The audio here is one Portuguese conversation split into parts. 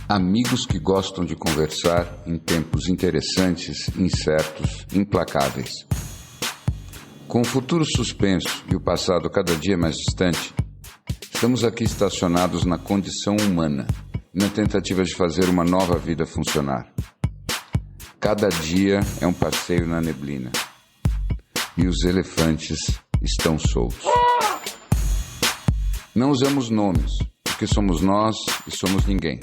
Amigos que gostam de conversar em tempos interessantes, incertos, implacáveis. Com o futuro suspenso e o passado cada dia mais distante, estamos aqui estacionados na condição humana, na tentativa de fazer uma nova vida funcionar. Cada dia é um passeio na neblina. E os elefantes estão soltos. Não usamos nomes, porque somos nós e somos ninguém.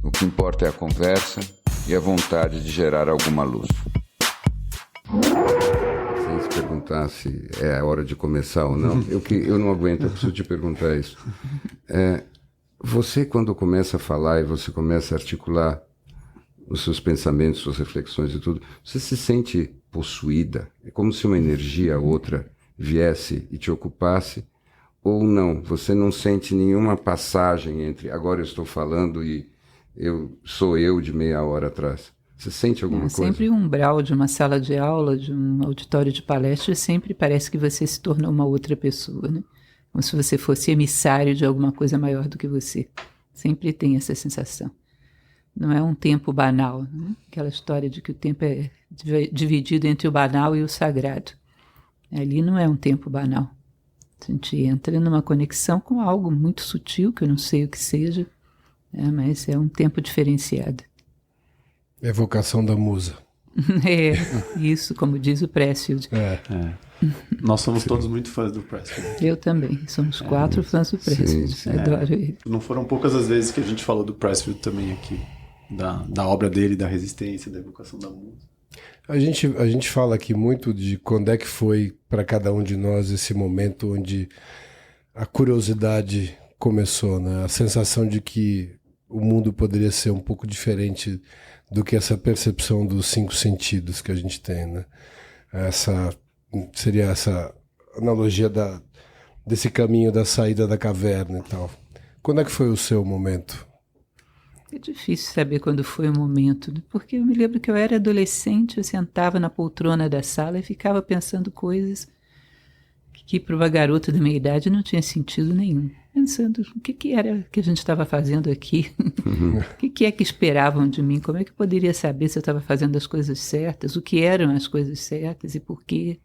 O que importa é a conversa e a vontade de gerar alguma luz. Sem se perguntar se é a hora de começar ou não, eu não aguento, eu preciso te perguntar isso. Você, quando começa a falar e você começa a articular os seus pensamentos, suas reflexões e tudo, você se sente possuída? É como se uma energia outra viesse e te ocupasse? Ou não? Você não sente nenhuma passagem entre agora eu estou falando e sou eu de meia hora atrás? Você sente alguma coisa? Sempre o umbral de uma sala de aula, de um auditório de palestra, sempre parece que você se tornou uma outra pessoa, né? Como se você fosse emissário de alguma coisa maior do que você. Sempre tem essa sensação. Não é um tempo banal, né? Aquela história de que o tempo é dividido entre o banal e o sagrado. Ali não é um tempo banal. A gente entra numa conexão com algo muito sutil, que eu não sei o que seja, mas é um tempo diferenciado. É a vocação da musa. É, isso, como diz o Pressfield. Nós somos todos muito fãs do Pressfield. Eu também, somos 4 fãs do Pressfield. Sim. Adoro ele. Não foram poucas as vezes que a gente falou do Pressfield também aqui, da obra dele, da resistência, da evocação da musa. A gente fala aqui muito de quando é que foi para cada um de nós esse momento onde a curiosidade começou, né? A sensação de que o mundo poderia ser um pouco diferente do que essa percepção dos 5 sentidos que a gente tem, né? Seria essa analogia desse caminho da saída da caverna e tal. Quando é que foi o seu momento? É difícil saber quando foi o momento, né? Porque eu me lembro que eu era adolescente, eu sentava na poltrona da sala e ficava pensando coisas que para uma garota da minha idade não tinha sentido nenhum. Pensando o que era que a gente estava fazendo aqui, o que é que esperavam de mim, como é que eu poderia saber se eu estava fazendo as coisas certas, o que eram as coisas certas e por quê.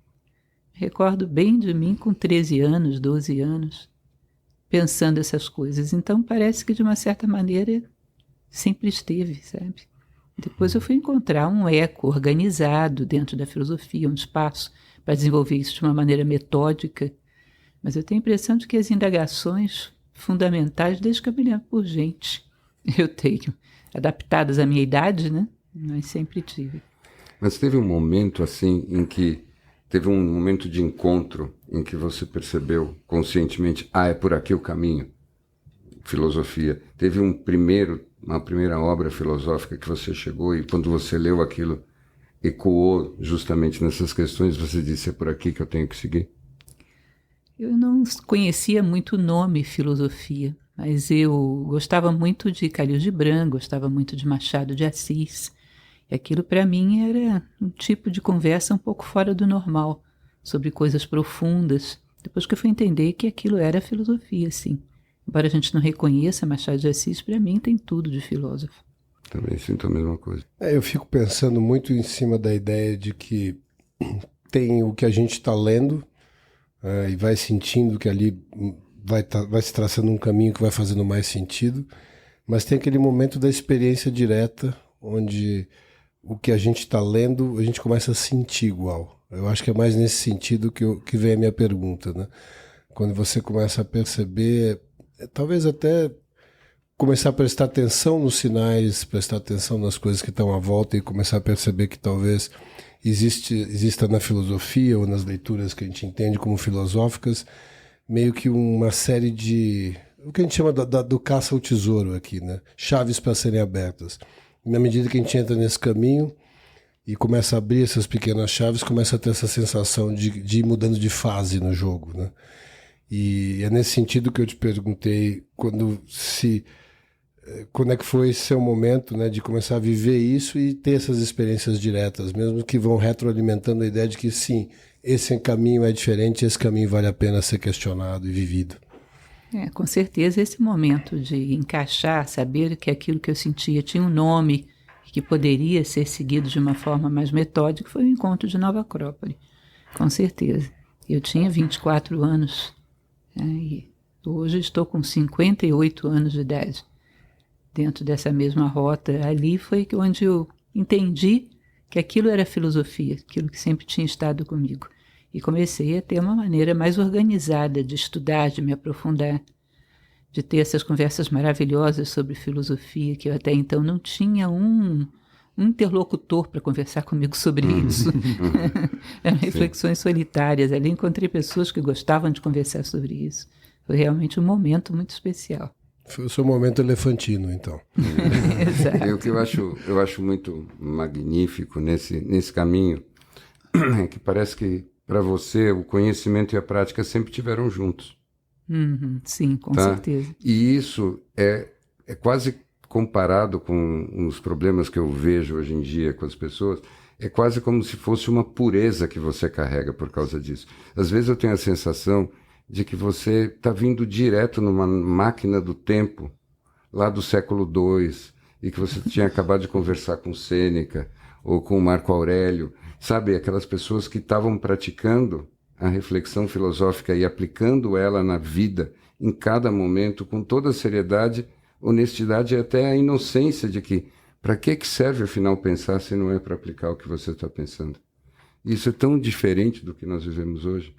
Recordo bem de mim com 13 anos, 12 anos, pensando essas coisas. Então parece que de uma certa maneira sempre esteve, sabe? Depois eu fui encontrar um eco organizado dentro da filosofia, um espaço para desenvolver isso de uma maneira metódica. Mas eu tenho a impressão de que as indagações fundamentais, desde que eu me lembro por gente, eu tenho, adaptadas à minha idade, né? Mas sempre tive. Mas teve um momento assim em que teve um momento de encontro em que você percebeu conscientemente, é por aqui o caminho, filosofia. Teve uma primeira obra filosófica que você chegou e quando você leu aquilo, ecoou justamente nessas questões, você disse, é por aqui que eu tenho que seguir? Eu não conhecia muito o nome filosofia, mas eu gostava muito de Khalil Gibran, gostava muito de Machado de Assis. E aquilo para mim era um tipo de conversa um pouco fora do normal, sobre coisas profundas. Depois que eu fui entender que aquilo era filosofia, sim. Embora a gente não reconheça, Machado de Assis, para mim tem tudo de filósofo. Também sinto a mesma coisa. Eu fico pensando muito em cima da ideia de que tem o que a gente está lendo, e vai sentindo que ali vai se traçando um caminho que vai fazendo mais sentido, mas tem aquele momento da experiência direta, onde o que a gente está lendo, a gente começa a sentir igual. Eu acho que é mais nesse sentido que vem a minha pergunta, né? Quando você começa a perceber, talvez até começar a prestar atenção nos sinais, prestar atenção nas coisas que estão à volta e começar a perceber que talvez exista na filosofia ou nas leituras que a gente entende como filosóficas, meio que uma série de, o que a gente chama do caça ao tesouro aqui, né? Chaves para serem abertas. E na medida que a gente entra nesse caminho e começa a abrir essas pequenas chaves, começa a ter essa sensação de ir mudando de fase no jogo, né? E é nesse sentido que eu te perguntei quando é que foi esse seu momento, né, de começar a viver isso e ter essas experiências diretas, mesmo que vão retroalimentando a ideia de que sim, esse caminho é diferente, esse caminho vale a pena ser questionado e vivido. Com certeza esse momento de encaixar, saber que aquilo que eu sentia tinha um nome, que poderia ser seguido de uma forma mais metódica, foi o encontro de Nova Acrópole, com certeza. Eu tinha 24 anos, e hoje estou com 58 anos de idade. Dentro dessa mesma rota, ali foi onde eu entendi que aquilo era filosofia, aquilo que sempre tinha estado comigo. E comecei a ter uma maneira mais organizada de estudar, de me aprofundar, de ter essas conversas maravilhosas sobre filosofia, que eu até então não tinha um interlocutor para conversar comigo sobre isso. Eram reflexões solitárias. Ali encontrei pessoas que gostavam de conversar sobre isso. Foi realmente um momento muito especial. Foi o seu momento elefantino, então. Exato. E o que eu acho muito magnífico nesse caminho é que parece que, para você, o conhecimento e a prática sempre estiveram juntos. Sim, com tá? certeza. E isso é quase comparado com os problemas que eu vejo hoje em dia com as pessoas, é quase como se fosse uma pureza que você carrega por causa disso. Às vezes eu tenho a sensação de que você está vindo direto numa máquina do tempo, lá do século II, e que você tinha acabado de conversar com Sêneca ou com Marco Aurélio, sabe? Aquelas pessoas que estavam praticando a reflexão filosófica e aplicando ela na vida, em cada momento, com toda a seriedade, honestidade e até a inocência de que para que serve, afinal, pensar se não é para aplicar o que você está pensando? Isso é tão diferente do que nós vivemos hoje.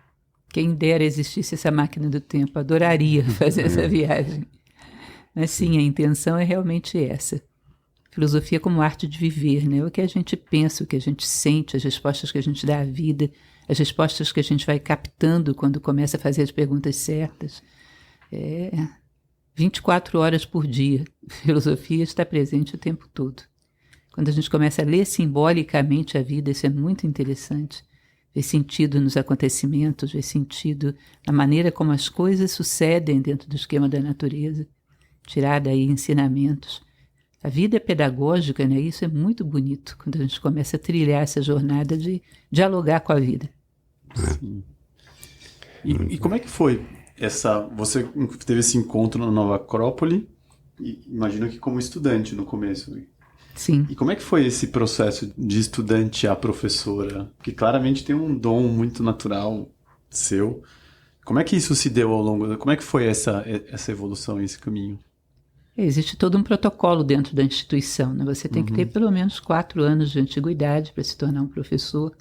Quem dera existisse essa máquina do tempo, adoraria fazer essa viagem. Mas sim, a intenção é realmente essa. Filosofia como arte de viver, né? O que a gente pensa, o que a gente sente, as respostas que a gente dá à vida, as respostas que a gente vai captando quando começa a fazer as perguntas certas. 24 horas por dia. Filosofia está presente o tempo todo. Quando a gente começa a ler simbolicamente a vida, isso é muito interessante. Ver sentido nos acontecimentos, ver sentido na maneira como as coisas sucedem dentro do esquema da natureza. Tirar daí ensinamentos. A vida é pedagógica, né? Isso é muito bonito, quando a gente começa a trilhar essa jornada de dialogar com a vida. Sim. E como é que foi você teve esse encontro na Nova Acrópole, imagino que como estudante no começo. Sim. E como é que foi esse processo de estudante a professora? Porque claramente tem um dom muito natural seu. Como é que isso se deu ao longo como é que foi essa evolução, esse caminho? Existe todo um protocolo dentro da instituição, né? Você tem que ter pelo menos 4 anos de antiguidade para se tornar um professor.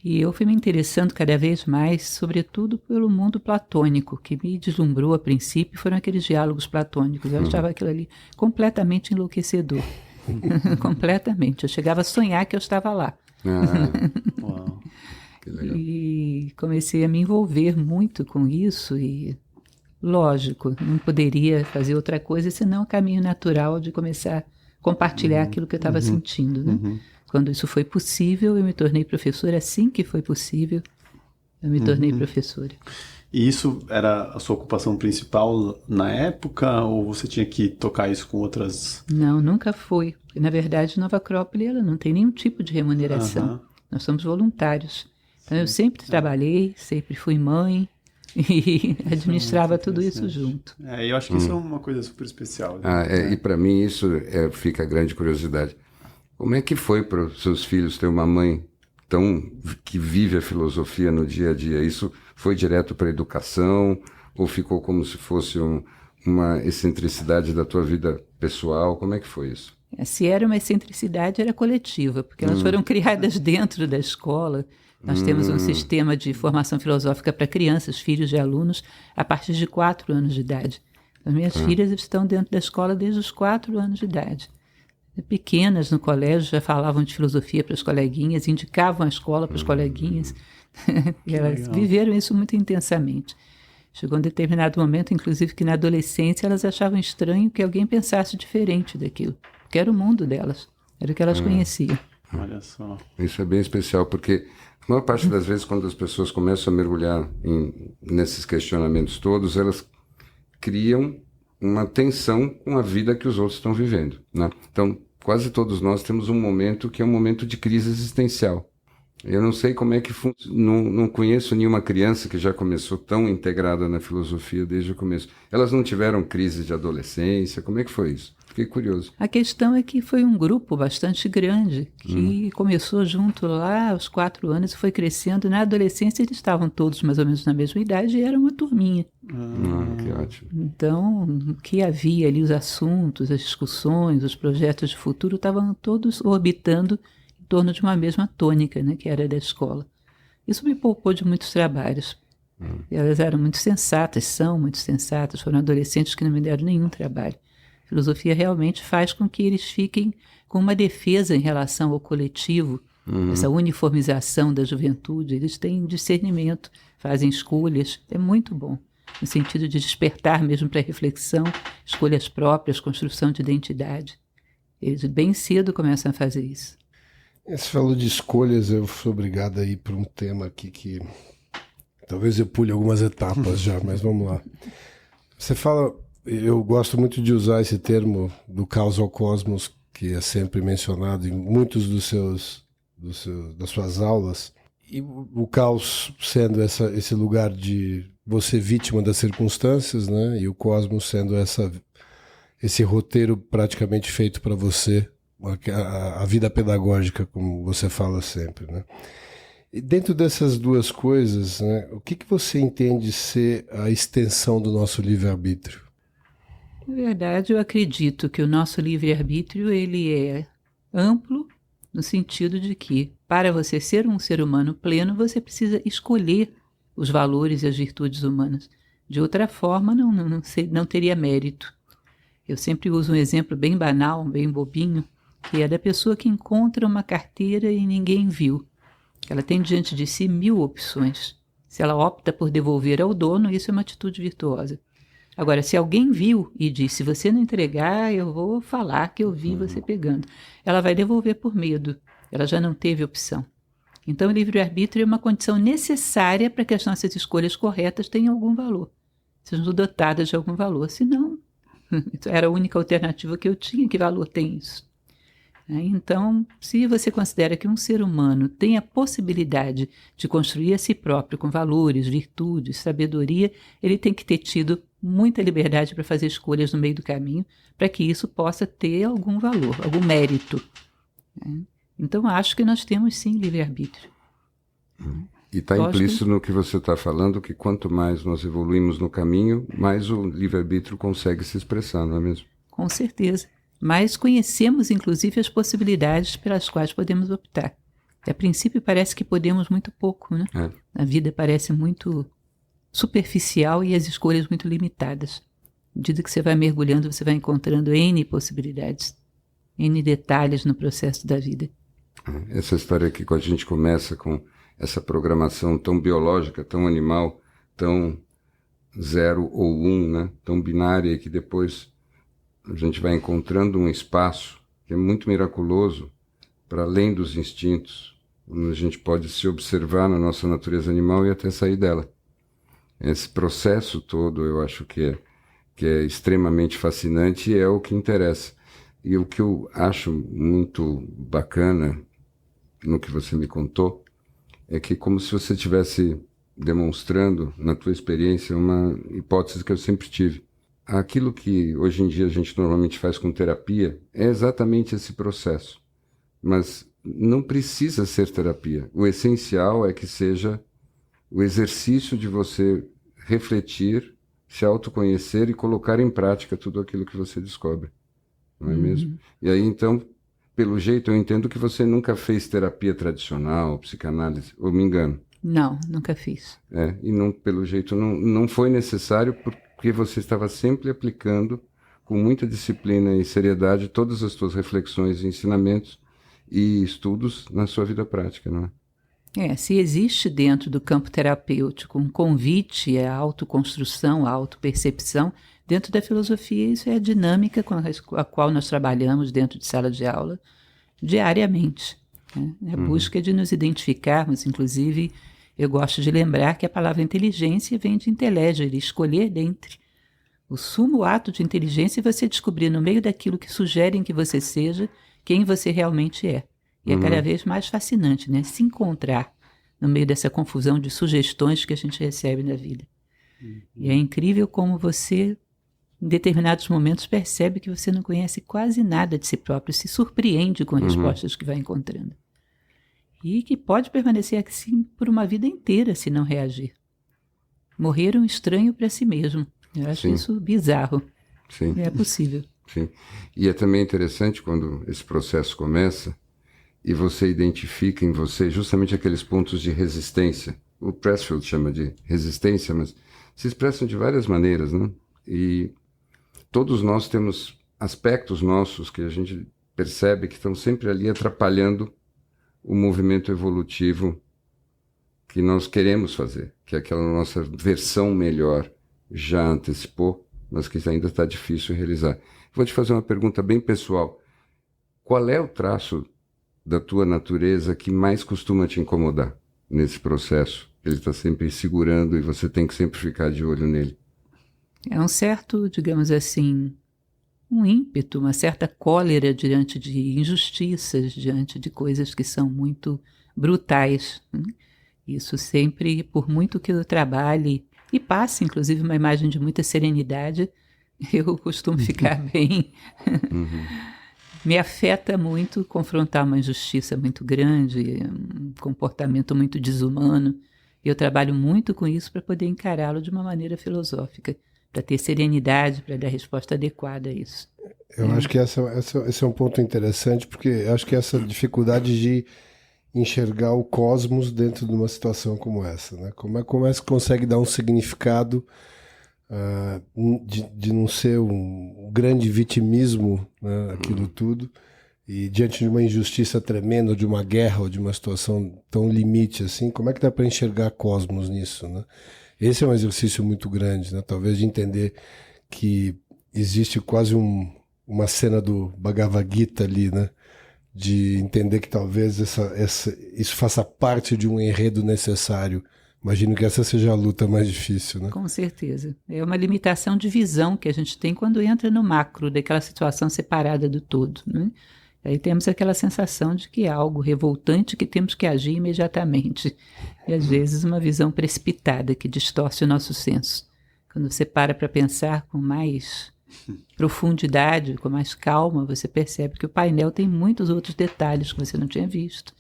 E eu fui me interessando cada vez mais, sobretudo pelo mundo platônico, que me deslumbrou a princípio, foram aqueles diálogos platônicos. Eu achava aquilo ali completamente enlouquecedor. Completamente. Eu chegava a sonhar que eu estava lá. Uau. Que legal. E comecei a me envolver muito com isso e, lógico, não poderia fazer outra coisa senão o caminho natural de começar a compartilhar aquilo que eu estava sentindo, né? Quando isso foi possível, eu me tornei professora. Assim que foi possível, eu me tornei professora. E isso era a sua ocupação principal na época, ou você tinha que tocar isso com outras... Não, nunca foi. Na verdade, Nova Acrópole ela não tem nenhum tipo de remuneração. Nós somos voluntários. Então, eu sempre trabalhei, sempre fui mãe e administrava tudo isso junto. Eu acho que isso é uma coisa super especial. Né? E para mim isso fica a grande curiosidade. Como é que foi para os seus filhos ter uma mãe que vive a filosofia no dia a dia? Isso foi direto para a educação ou ficou como se fosse uma excentricidade da tua vida pessoal? Como é que foi isso? Se era uma excentricidade, era coletiva, porque elas foram criadas dentro da escola. Nós temos um sistema de formação filosófica para crianças, filhos de alunos, a partir de 4 anos de idade. As minhas filhas estão dentro da escola desde os 4 anos de idade. Pequenas no colégio já falavam de filosofia para as coleguinhas, indicavam a escola para os coleguinhas. E elas viveram isso muito intensamente. Chegou um determinado momento, inclusive, que na adolescência elas achavam estranho que alguém pensasse diferente daquilo, porque era o mundo delas, era o que elas conheciam. Olha só. Isso é bem especial, porque a maior parte das vezes, quando as pessoas começam a mergulhar nesses questionamentos todos, elas criam uma tensão com a vida que os outros estão vivendo, né? Então, quase todos nós temos um momento que é um momento de crise existencial. Eu não sei como é que funciona. Não conheço nenhuma criança que já começou tão integrada na filosofia desde o começo. Elas não tiveram crise de adolescência? Como é que foi isso? Fiquei curioso. A questão é que foi um grupo bastante grande, que começou junto lá aos 4 anos e foi crescendo. Na adolescência eles estavam todos mais ou menos na mesma idade e era uma turminha. Que ótimo. Então, o que havia ali, os assuntos, as discussões, os projetos de futuro, estavam todos orbitando em torno de uma mesma tônica, né, que era da escola. Isso me poupou de muitos trabalhos. Elas eram muito sensatas, são muito sensatas, foram adolescentes que não me deram nenhum trabalho. A filosofia realmente faz com que eles fiquem com uma defesa em relação ao coletivo, essa uniformização da juventude. Eles têm discernimento, fazem escolhas, é muito bom, no sentido de despertar mesmo para a reflexão, escolhas próprias, construção de identidade. Eles bem cedo começam a fazer isso. Você falou de escolhas, eu fui obrigado a ir para um tema aqui que talvez eu pule algumas etapas já, mas vamos lá. Você fala, eu gosto muito de usar esse termo do caos ao cosmos, que é sempre mencionado em muitos das suas aulas, e o caos sendo esse lugar de você vítima das circunstâncias, né? E o cosmos sendo esse roteiro praticamente feito para você, a vida pedagógica, como você fala sempre, né? E dentro dessas duas coisas, né, o que você entende ser a extensão do nosso livre-arbítrio? Na verdade, eu acredito que o nosso livre-arbítrio ele é amplo no sentido de que, para você ser um ser humano pleno, você precisa escolher os valores e as virtudes humanas. De outra forma, não teria mérito. Eu sempre uso um exemplo bem banal, bem bobinho, que é da pessoa que encontra uma carteira e ninguém viu. Ela tem diante de si 1000 opções. Se ela opta por devolver ao dono, isso é uma atitude virtuosa. Agora, se alguém viu e disse, se você não entregar, eu vou falar que eu vi você pegando, ela vai devolver por medo. Ela já não teve opção. Então, o livre-arbítrio é uma condição necessária para que as nossas escolhas corretas tenham algum valor. Sejam dotadas de algum valor. Senão, era a única alternativa que eu tinha. Que valor tem isso? Então, se você considera que um ser humano tem a possibilidade de construir a si próprio com valores, virtudes, sabedoria, ele tem que ter tido muita liberdade para fazer escolhas no meio do caminho, para que isso possa ter algum valor, algum mérito. Então, acho que nós temos sim livre-arbítrio. E está implícito no que você está falando, que quanto mais nós evoluímos no caminho, mais o livre-arbítrio consegue se expressar, não é mesmo? Com certeza. Mas conhecemos, inclusive, as possibilidades pelas quais podemos optar. A princípio, parece que podemos muito pouco, né? A vida parece muito superficial e as escolhas muito limitadas. À medida que você vai mergulhando, você vai encontrando N possibilidades, N detalhes no processo da vida. Essa história aqui, quando a gente começa com essa programação tão biológica, tão animal, tão 0 ou 1, né? Tão binária, que depois a gente vai encontrando um espaço que é muito miraculoso para além dos instintos, onde a gente pode se observar na nossa natureza animal e até sair dela. Esse processo todo eu acho que é extremamente fascinante e é o que interessa. E o que eu acho muito bacana no que você me contou é que como se você estivesse demonstrando na tua experiência uma hipótese que eu sempre tive. Aquilo que hoje em dia a gente normalmente faz com terapia é exatamente esse processo. Mas não precisa ser terapia. O essencial é que seja o exercício de você refletir, se autoconhecer e colocar em prática tudo aquilo que você descobre. Não é mesmo? E aí, então, pelo jeito, eu entendo que você nunca fez terapia tradicional, psicanálise, ou me engano? Não, nunca fiz. E não, pelo jeito não foi necessário porque você estava sempre aplicando com muita disciplina e seriedade todas as suas reflexões, ensinamentos e estudos na sua vida prática, não é? Se existe dentro do campo terapêutico um convite à autoconstrução, à autopercepção, dentro da filosofia isso é a dinâmica com a qual nós trabalhamos dentro de sala de aula diariamente. A busca de nos identificarmos, inclusive, eu gosto de lembrar que a palavra inteligência vem de intelegere, escolher dentre. O sumo ato de inteligência é você descobrir no meio daquilo que sugerem que você seja, quem você realmente é. E é cada vez mais fascinante, né? Se encontrar no meio dessa confusão de sugestões que a gente recebe na vida. E é incrível como você, em determinados momentos, percebe que você não conhece quase nada de si próprio, se surpreende com as respostas que vai encontrando. E que pode permanecer assim por uma vida inteira se não reagir. Morrer um estranho para si mesmo. Eu acho isso bizarro. Sim. É possível. Sim. E é também interessante quando esse processo começa e você identifica em você justamente aqueles pontos de resistência. O Pressfield chama de resistência, mas se expressam de várias maneiras, né? E todos nós temos aspectos nossos que a gente percebe que estão sempre ali atrapalhando o movimento evolutivo que nós queremos fazer, que é aquela nossa versão melhor já antecipou, mas que ainda está difícil realizar. Vou te fazer uma pergunta bem pessoal. Qual é o traço da tua natureza que mais costuma te incomodar nesse processo? Ele está sempre segurando e você tem que sempre ficar de olho nele. É um certo, digamos assim, um ímpeto, uma certa cólera diante de injustiças, diante de coisas que são muito brutais. Isso sempre, por muito que eu trabalhe e passe, inclusive, uma imagem de muita serenidade, eu costumo ficar bem. Me afeta muito confrontar uma injustiça muito grande, um comportamento muito desumano. Eu trabalho muito com isso para poder encará-lo de uma maneira filosófica, para ter serenidade, para dar resposta adequada a isso. Eu acho que esse é um ponto interessante, porque eu acho que essa dificuldade de enxergar o cosmos dentro de uma situação como essa, né? Como é que se consegue dar um significado de não ser um grande vitimismo, né, aquilo tudo, e diante de uma injustiça tremenda, ou de uma guerra, ou de uma situação tão limite assim, como é que dá para enxergar cosmos nisso, né? Esse é um exercício muito grande, né? Talvez de entender que existe quase uma cena do Bhagavad Gita ali, né? De entender que talvez isso faça parte de um enredo necessário. Imagino que essa seja a luta mais difícil, né? Com certeza. É uma limitação de visão que a gente tem quando entra no macro, daquela situação separada do todo, né? Aí temos aquela sensação de que é algo revoltante que temos que agir imediatamente. E às vezes uma visão precipitada que distorce o nosso senso. Quando você para pensar com mais profundidade, com mais calma, você percebe que o painel tem muitos outros detalhes que você não tinha visto.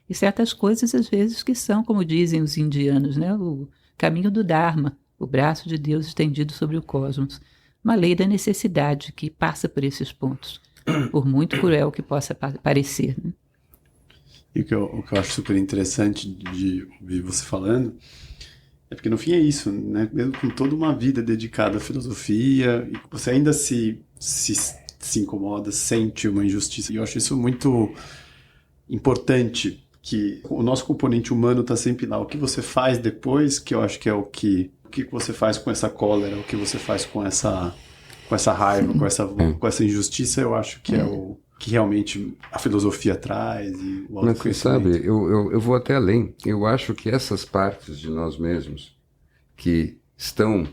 E certas coisas, às vezes, que são, como dizem os indianos, né? O caminho do Dharma, o braço de Deus estendido sobre o cosmos. Uma lei da necessidade que passa por esses pontos, por muito cruel que possa parecer, né? E o que eu acho super interessante de ouvir você falando é porque no fim é isso, né? Mesmo com toda uma vida dedicada à filosofia, e você ainda se incomoda, sente uma injustiça. E eu acho isso muito importante, que o nosso componente humano está sempre lá. O que você faz depois, que eu acho que é o que você faz com essa cólera, o que você faz com essa raiva, com essa injustiça, eu acho que é o que realmente a filosofia traz e o Mas você sabe, eu vou até além. Eu acho que essas partes de nós mesmos que estão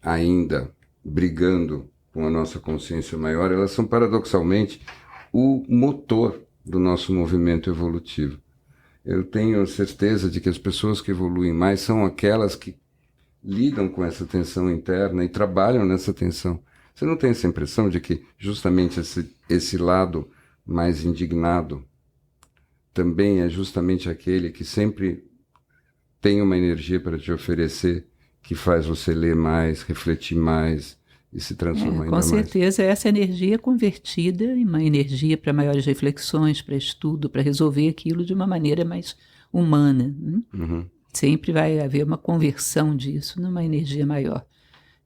ainda brigando com a nossa consciência maior, elas são paradoxalmente o motor do nosso movimento evolutivo. Eu tenho certeza de que as pessoas que evoluem mais são aquelas que lidam com essa tensão interna e trabalham nessa tensão. Você não tem essa impressão de que justamente esse lado mais indignado também é justamente aquele que sempre tem uma energia para te oferecer, que faz você ler mais, refletir mais e se transformar ainda mais? Com certeza, essa energia é convertida em uma energia para maiores reflexões, para estudo, para resolver aquilo de uma maneira mais humana, né? Sempre vai haver uma conversão disso numa energia maior.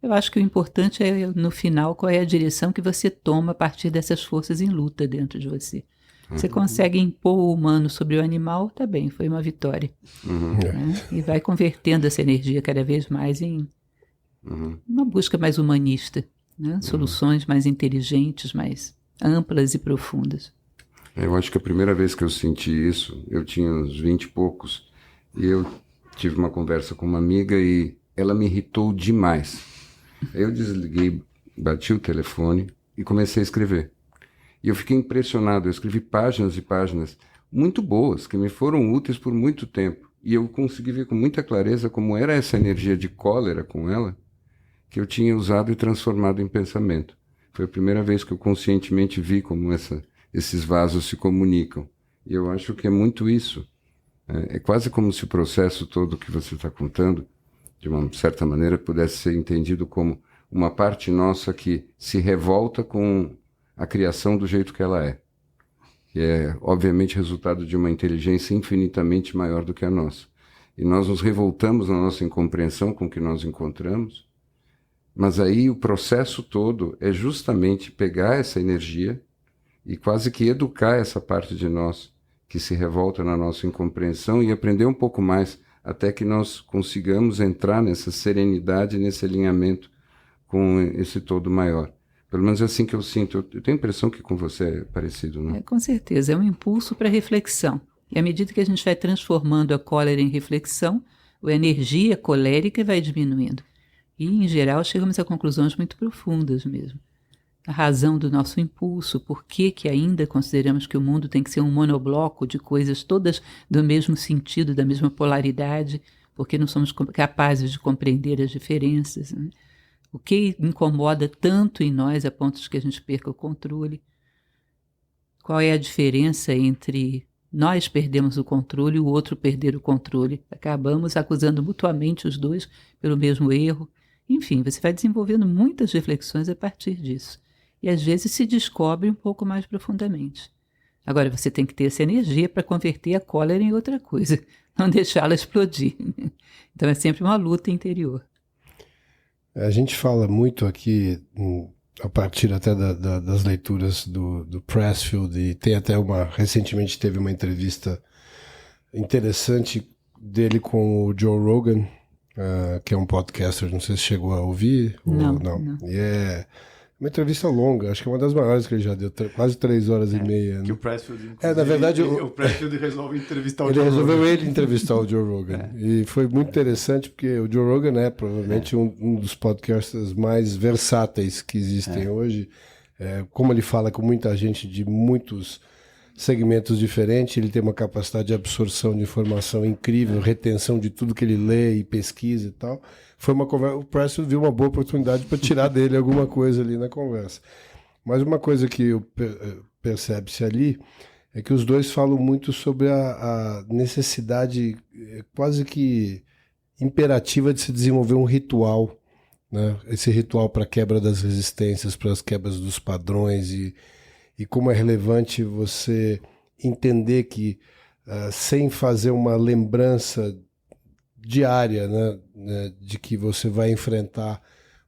Eu acho que o importante é, no final, qual é a direção que você toma a partir dessas forças em luta dentro de você. Você consegue impor o humano sobre o animal, tá bem, foi uma vitória. Né? E vai convertendo essa energia cada vez mais em uma busca mais humanista, né? Soluções mais inteligentes, mais amplas e profundas. Eu acho que a primeira vez que eu senti isso, eu tinha uns 20 e poucos, e eu tive uma conversa com uma amiga e ela me irritou demais. Eu desliguei, bati o telefone e comecei a escrever. E eu fiquei impressionado, eu escrevi páginas e páginas. muito boas, que me foram úteis por muito tempo. E eu consegui ver com muita clareza como era essa energia de cólera com ela, que eu tinha usado e transformado em pensamento. Foi a primeira vez que eu conscientemente vi como esses vasos se comunicam. E eu acho que é muito isso. É quase como se o processo todo que você está contando, de uma certa maneira, pudesse ser entendido como uma parte nossa que se revolta com a criação do jeito que ela é. Que é, obviamente, resultado de uma inteligência infinitamente maior do que a nossa. E nós nos revoltamos na nossa incompreensão com o que nós encontramos, mas aí o processo todo é justamente pegar essa energia e quase que educar essa parte de nós que se revolta na nossa incompreensão e aprender um pouco mais até que nós consigamos entrar nessa serenidade, nesse alinhamento com esse todo maior. Pelo menos é assim que eu sinto. Eu tenho a impressão que com você é parecido, não? Com certeza, é um impulso para reflexão. E à medida que a gente vai transformando a cólera em reflexão, a energia colérica vai diminuindo. E, em geral, chegamos a conclusões muito profundas mesmo. A razão do nosso impulso, por que ainda consideramos que o mundo tem que ser um monobloco de coisas todas do mesmo sentido, da mesma polaridade, porque não somos capazes de compreender as diferenças, né? O que incomoda tanto em nós a ponto de que a gente perca o controle? Qual é a diferença entre nós perdemos o controle e o outro perder o controle? Acabamos acusando mutuamente os dois pelo mesmo erro. Enfim, você vai desenvolvendo muitas reflexões a partir disso. E às vezes se descobre um pouco mais profundamente. Agora você tem que ter essa energia para converter a cólera em outra coisa, não deixá-la explodir. Então é sempre uma luta interior. A gente fala muito aqui, a partir até das leituras do Pressfield, e tem até recentemente teve uma entrevista interessante dele com o Joe Rogan, que é um podcaster, não sei se chegou a ouvir. Não. E é uma entrevista longa, acho que é uma das maiores que ele já deu, quase 3 horas e meia. Que né? o Pressfield, na verdade, o Pressfield resolve entrevistar o Joe Rogan. Ele resolveu entrevistar o Joe Rogan. E foi muito interessante, porque o Joe Rogan é provavelmente um dos podcasters mais versáteis que existem hoje. Como ele fala com muita gente de muitos segmentos diferentes, ele tem uma capacidade de absorção de informação incrível, retenção de tudo que ele lê e pesquisa e tal. Foi uma conversa, o Pressfield viu uma boa oportunidade para tirar dele alguma coisa ali na conversa. Mas uma coisa que percebe-se ali é que os dois falam muito sobre a necessidade quase que imperativa de se desenvolver um ritual, né? Esse ritual para a quebra das resistências, para as quebras dos padrões e como é relevante você entender que sem fazer uma lembrança diária, né, de que você vai enfrentar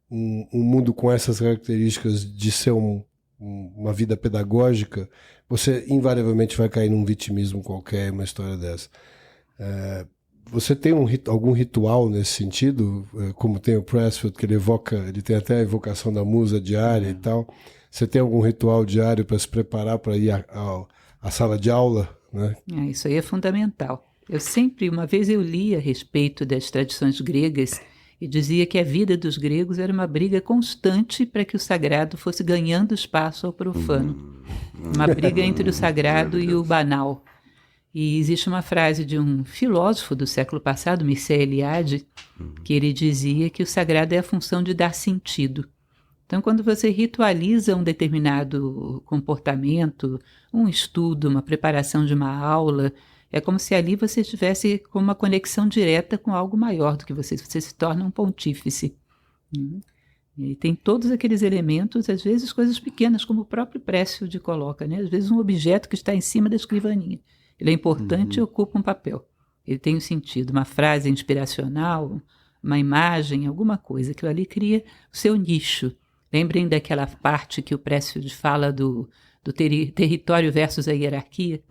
um mundo com essas características de ser uma vida pedagógica, você invariavelmente vai cair num vitimismo qualquer, uma história dessa. Você tem algum ritual nesse sentido, como tem o Pressfield, que ele tem até a evocação da musa diária e tal. Você tem algum ritual diário para se preparar para ir à sala de aula, né? Isso aí é fundamental. Uma vez eu li a respeito das tradições gregas e dizia que a vida dos gregos era uma briga constante para que o sagrado fosse ganhando espaço ao profano. Uma briga entre o sagrado e o banal. E existe uma frase de um filósofo do século passado, Mircea Eliade, que ele dizia que o sagrado é a função de dar sentido. Então, quando você ritualiza um determinado comportamento, um estudo, uma preparação de uma aula, é como se ali você estivesse com uma conexão direta com algo maior do que você. Você se torna um pontífice. E tem todos aqueles elementos, às vezes coisas pequenas, como o próprio Pressfield coloca, né? Às vezes um objeto que está em cima da escrivaninha. Ele é importante e ocupa um papel. Ele tem um sentido, uma frase inspiracional, uma imagem, alguma coisa. Aquilo ali cria o seu nicho. Lembrem daquela parte que o Pressfield fala do território versus a hierarquia.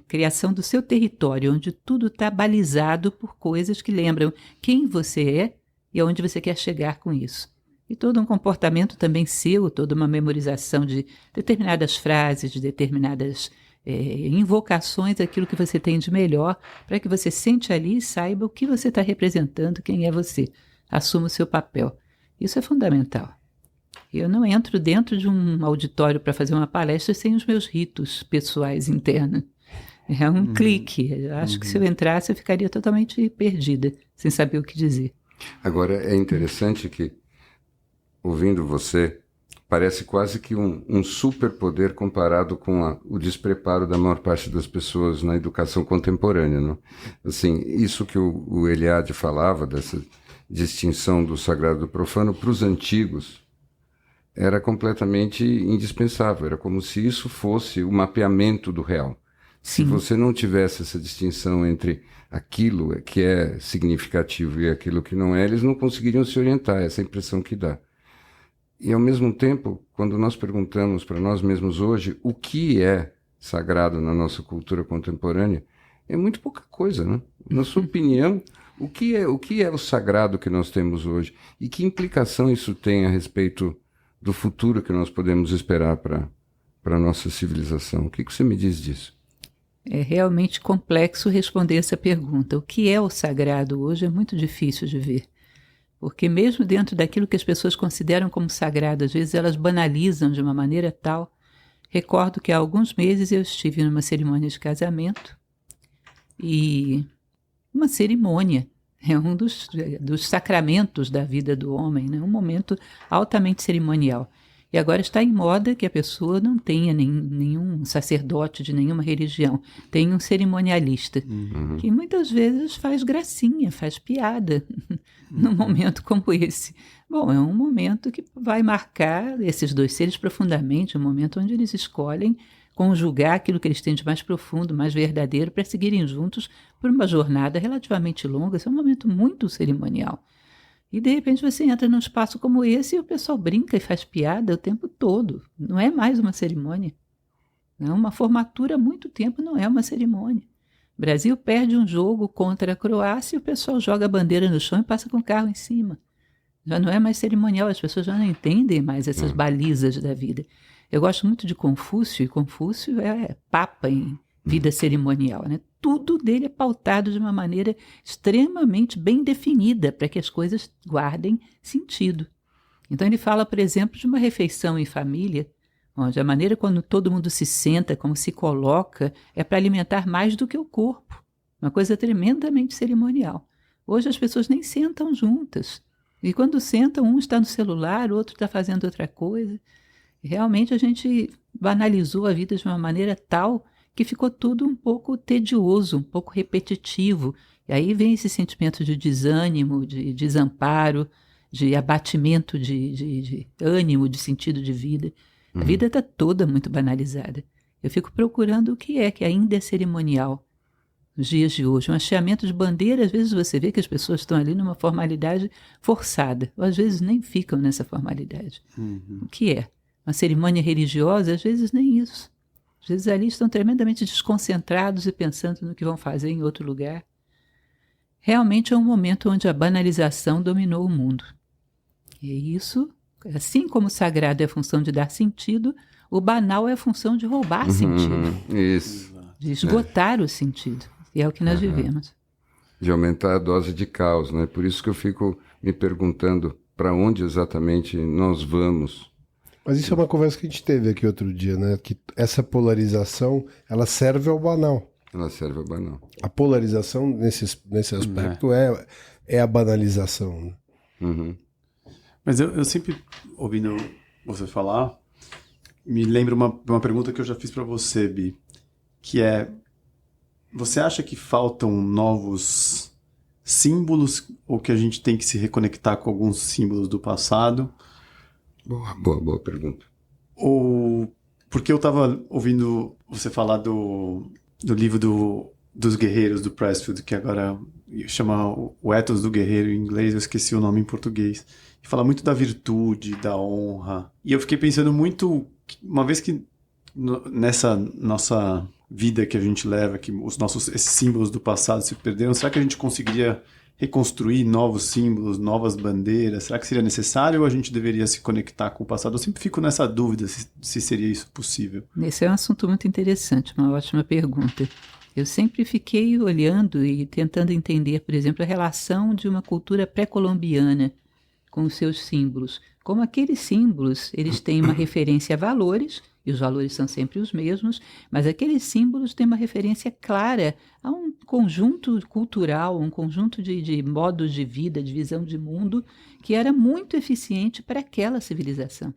Criação do seu território, onde tudo está balizado por coisas que lembram quem você é e aonde você quer chegar com isso. E todo um comportamento também seu, toda uma memorização de determinadas frases, de determinadas invocações daquilo que você tem de melhor, para que você sente ali e saiba o que você está representando, quem é você. Assuma o seu papel. Isso é fundamental. Eu não entro dentro de um auditório para fazer uma palestra sem os meus ritos pessoais internos. É um clique. Eu acho que se eu entrasse eu ficaria totalmente perdida, sem saber o que dizer. Agora, é interessante que, ouvindo você, parece quase que um superpoder comparado com o despreparo da maior parte das pessoas na educação contemporânea, não? Assim, isso que o Eliade falava, dessa distinção do sagrado e do profano, para os antigos, era completamente indispensável. Era como se isso fosse o mapeamento do real. Se você não tivesse essa distinção entre aquilo que é significativo e aquilo que não é, eles não conseguiriam se orientar, essa é a impressão que dá. E, ao mesmo tempo, quando nós perguntamos para nós mesmos hoje o que é sagrado na nossa cultura contemporânea, é muito pouca coisa, né? Na sua opinião, o que é o sagrado que nós temos hoje? E que implicação isso tem a respeito do futuro que nós podemos esperar para a nossa civilização? O que você me diz disso? É realmente complexo responder essa pergunta. O que é o sagrado hoje é muito difícil de ver. Porque mesmo dentro daquilo que as pessoas consideram como sagrado, às vezes elas banalizam de uma maneira tal. Recordo que há alguns meses eu estive numa cerimônia de casamento e uma cerimônia é um dos sacramentos da vida do homem, né? Um momento altamente cerimonial. E agora está em moda que a pessoa não tenha nenhum sacerdote de nenhuma religião. Tem um cerimonialista, que muitas vezes faz gracinha, faz piada num momento como esse. Bom, é um momento que vai marcar esses dois seres profundamente, um momento onde eles escolhem conjugar aquilo que eles têm de mais profundo, mais verdadeiro, para seguirem juntos por uma jornada relativamente longa. Esse é um momento muito cerimonial. E, de repente, você entra num espaço como esse e o pessoal brinca e faz piada o tempo todo. Não é mais uma cerimônia. Não, uma formatura há muito tempo não é uma cerimônia. O Brasil perde um jogo contra a Croácia e o pessoal joga a bandeira no chão e passa com o carro em cima. Já não é mais cerimonial, as pessoas já não entendem mais essas balizas da vida. Eu gosto muito de Confúcio, e Confúcio é papa em vida cerimonial, né? Tudo dele é pautado de uma maneira extremamente bem definida para que as coisas guardem sentido. Então ele fala, por exemplo, de uma refeição em família, onde a maneira quando todo mundo se senta, como se coloca, é para alimentar mais do que o corpo. Uma coisa tremendamente cerimonial. Hoje as pessoas nem sentam juntas. E quando sentam, um está no celular, o outro está fazendo outra coisa. Realmente a gente banalizou a vida de uma maneira tal que ficou tudo um pouco tedioso, um pouco repetitivo. E aí vem esse sentimento de desânimo, de desamparo, de abatimento de ânimo, de sentido de vida. A vida está toda muito banalizada. Eu fico procurando o que ainda é cerimonial nos dias de hoje. Um hasteamento de bandeira, às vezes você vê que as pessoas estão ali numa formalidade forçada, ou às vezes nem ficam nessa formalidade. O que é? Uma cerimônia religiosa, às vezes nem isso. Às vezes ali estão tremendamente desconcentrados e pensando no que vão fazer em outro lugar. Realmente é um momento onde a banalização dominou o mundo. E isso, assim como o sagrado é a função de dar sentido, o banal é a função de roubar sentido. Isso. De esgotar o sentido. E é o que nós vivemos. De aumentar a dose de caos, né? Por isso que eu fico me perguntando para onde exatamente nós vamos. Mas isso é uma conversa que a gente teve aqui outro dia, né? Que essa polarização, ela serve ao banal. Ela serve ao banal. A polarização, nesse aspecto, é a banalização. Né? Mas eu sempre, ouvindo você falar, me lembro uma pergunta que eu já fiz para você, Bi, que é, você acha que faltam novos símbolos ou que a gente tem que se reconectar com alguns símbolos do passado? Boa pergunta. Ou porque eu estava ouvindo você falar do livro dos guerreiros do Pressfield, que agora chama o Ethos do Guerreiro em inglês, eu esqueci o nome em português, e fala muito da virtude, da honra. E eu fiquei pensando muito, uma vez que nessa nossa vida que a gente leva, que esses símbolos do passado se perderam, será que a gente conseguiria reconstruir novos símbolos, novas bandeiras? Será que seria necessário ou a gente deveria se conectar com o passado? Eu sempre fico nessa dúvida se seria isso possível. Esse é um assunto muito interessante, uma ótima pergunta. Eu sempre fiquei olhando e tentando entender, por exemplo, a relação de uma cultura pré-colombiana com os seus símbolos. Como aqueles símbolos, eles têm uma referência a valores, e os valores são sempre os mesmos, mas aqueles símbolos têm uma referência clara a um conjunto cultural, um conjunto de modos de vida, de visão de mundo, que era muito eficiente para aquela civilização.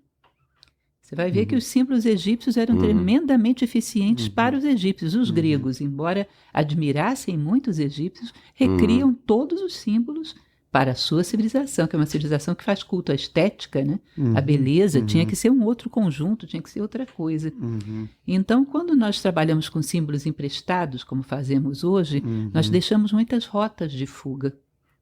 Você vai ver que os símbolos egípcios eram tremendamente eficientes para os egípcios. Os gregos, embora admirassem muito os egípcios, recriam todos os símbolos para a sua civilização, que é uma civilização que faz culto à estética, né? A beleza tinha que ser um outro conjunto, tinha que ser outra coisa. Então, quando nós trabalhamos com símbolos emprestados, como fazemos hoje, nós deixamos muitas rotas de fuga.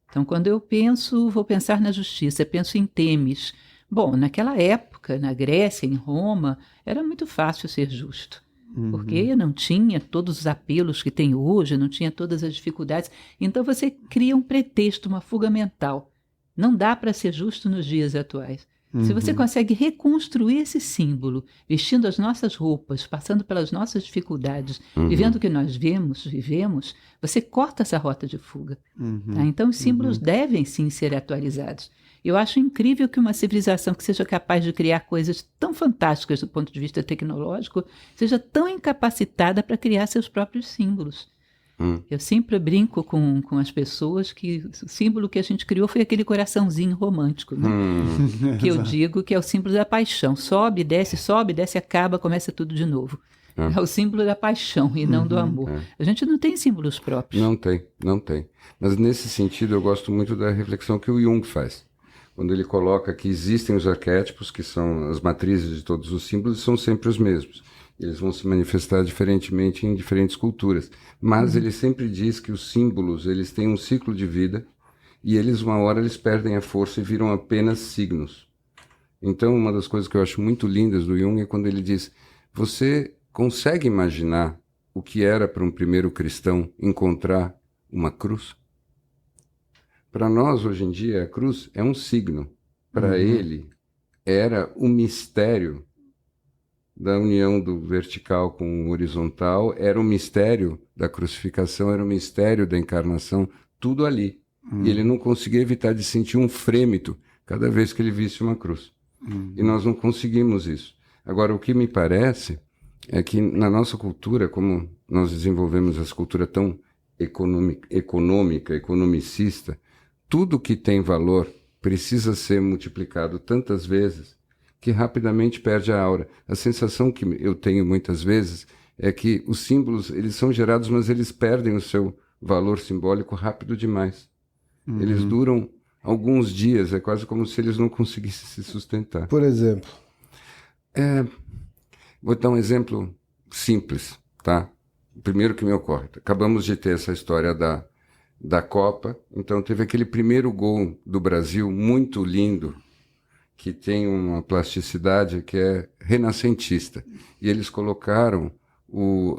Então, quando eu penso, vou pensar na justiça, penso em Temis. Bom, naquela época, na Grécia, em Roma, era muito fácil ser justo. Porque não tinha todos os apelos que tem hoje, não tinha todas as dificuldades. Então você cria um pretexto, uma fuga mental. Não dá para ser justo nos dias atuais. Se você consegue reconstruir esse símbolo, vestindo as nossas roupas, passando pelas nossas dificuldades, vivendo o que nós vivemos, você corta essa rota de fuga. Tá? Então os símbolos devem sim ser atualizados. Eu acho incrível que uma civilização que seja capaz de criar coisas tão fantásticas do ponto de vista tecnológico seja tão incapacitada para criar seus próprios símbolos. Eu sempre brinco com as pessoas que o símbolo que a gente criou foi aquele coraçãozinho romântico, né? Que eu digo que é o símbolo da paixão. Sobe, desce, acaba, começa tudo de novo. É o símbolo da paixão e não do amor. A gente não tem símbolos próprios. Não tem. Mas nesse sentido eu gosto muito da reflexão que o Jung faz. Quando ele coloca que existem os arquétipos, que são as matrizes de todos os símbolos, são sempre os mesmos. Eles vão se manifestar diferentemente em diferentes culturas. Mas ele sempre diz que os símbolos, eles têm um ciclo de vida e eles, uma hora, eles perdem a força e viram apenas signos. Então, uma das coisas que eu acho muito lindas do Jung é quando ele diz: você consegue imaginar o que era para um primeiro cristão encontrar uma cruz? Para nós, hoje em dia, a cruz é um signo. Para ele, era o mistério da união do vertical com o horizontal, era o mistério da crucificação, era o mistério da encarnação, tudo ali. E ele não conseguia evitar de sentir um frêmito cada vez que ele visse uma cruz. E nós não conseguimos isso. Agora, o que me parece é que na nossa cultura, como nós desenvolvemos essa cultura tão econômica, economicista, tudo que tem valor precisa ser multiplicado tantas vezes que rapidamente perde a aura. A sensação que eu tenho muitas vezes é que os símbolos, eles são gerados, mas eles perdem o seu valor simbólico rápido demais. Eles duram alguns dias, é quase como se eles não conseguissem se sustentar. Por exemplo? Vou dar um exemplo simples, tá? O primeiro que me ocorre. Acabamos de ter essa história da Copa, então teve aquele primeiro gol do Brasil, muito lindo, que tem uma plasticidade que é renascentista. E eles colocaram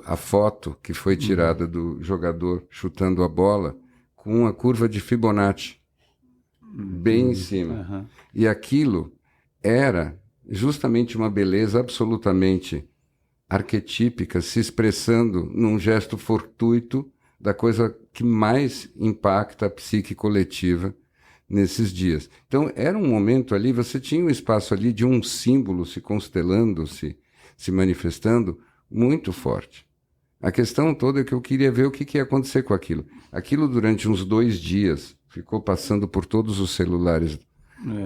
a foto que foi tirada do jogador chutando a bola com a curva de Fibonacci, bem em cima. E aquilo era justamente uma beleza absolutamente arquetípica, se expressando num gesto fortuito da coisa que mais impacta a psique coletiva nesses dias. Então, era um momento ali, você tinha um espaço ali de um símbolo se constelando, se manifestando, muito forte. A questão toda é que eu queria ver o que ia acontecer com aquilo. Aquilo, durante uns 2 dias, ficou passando por todos os celulares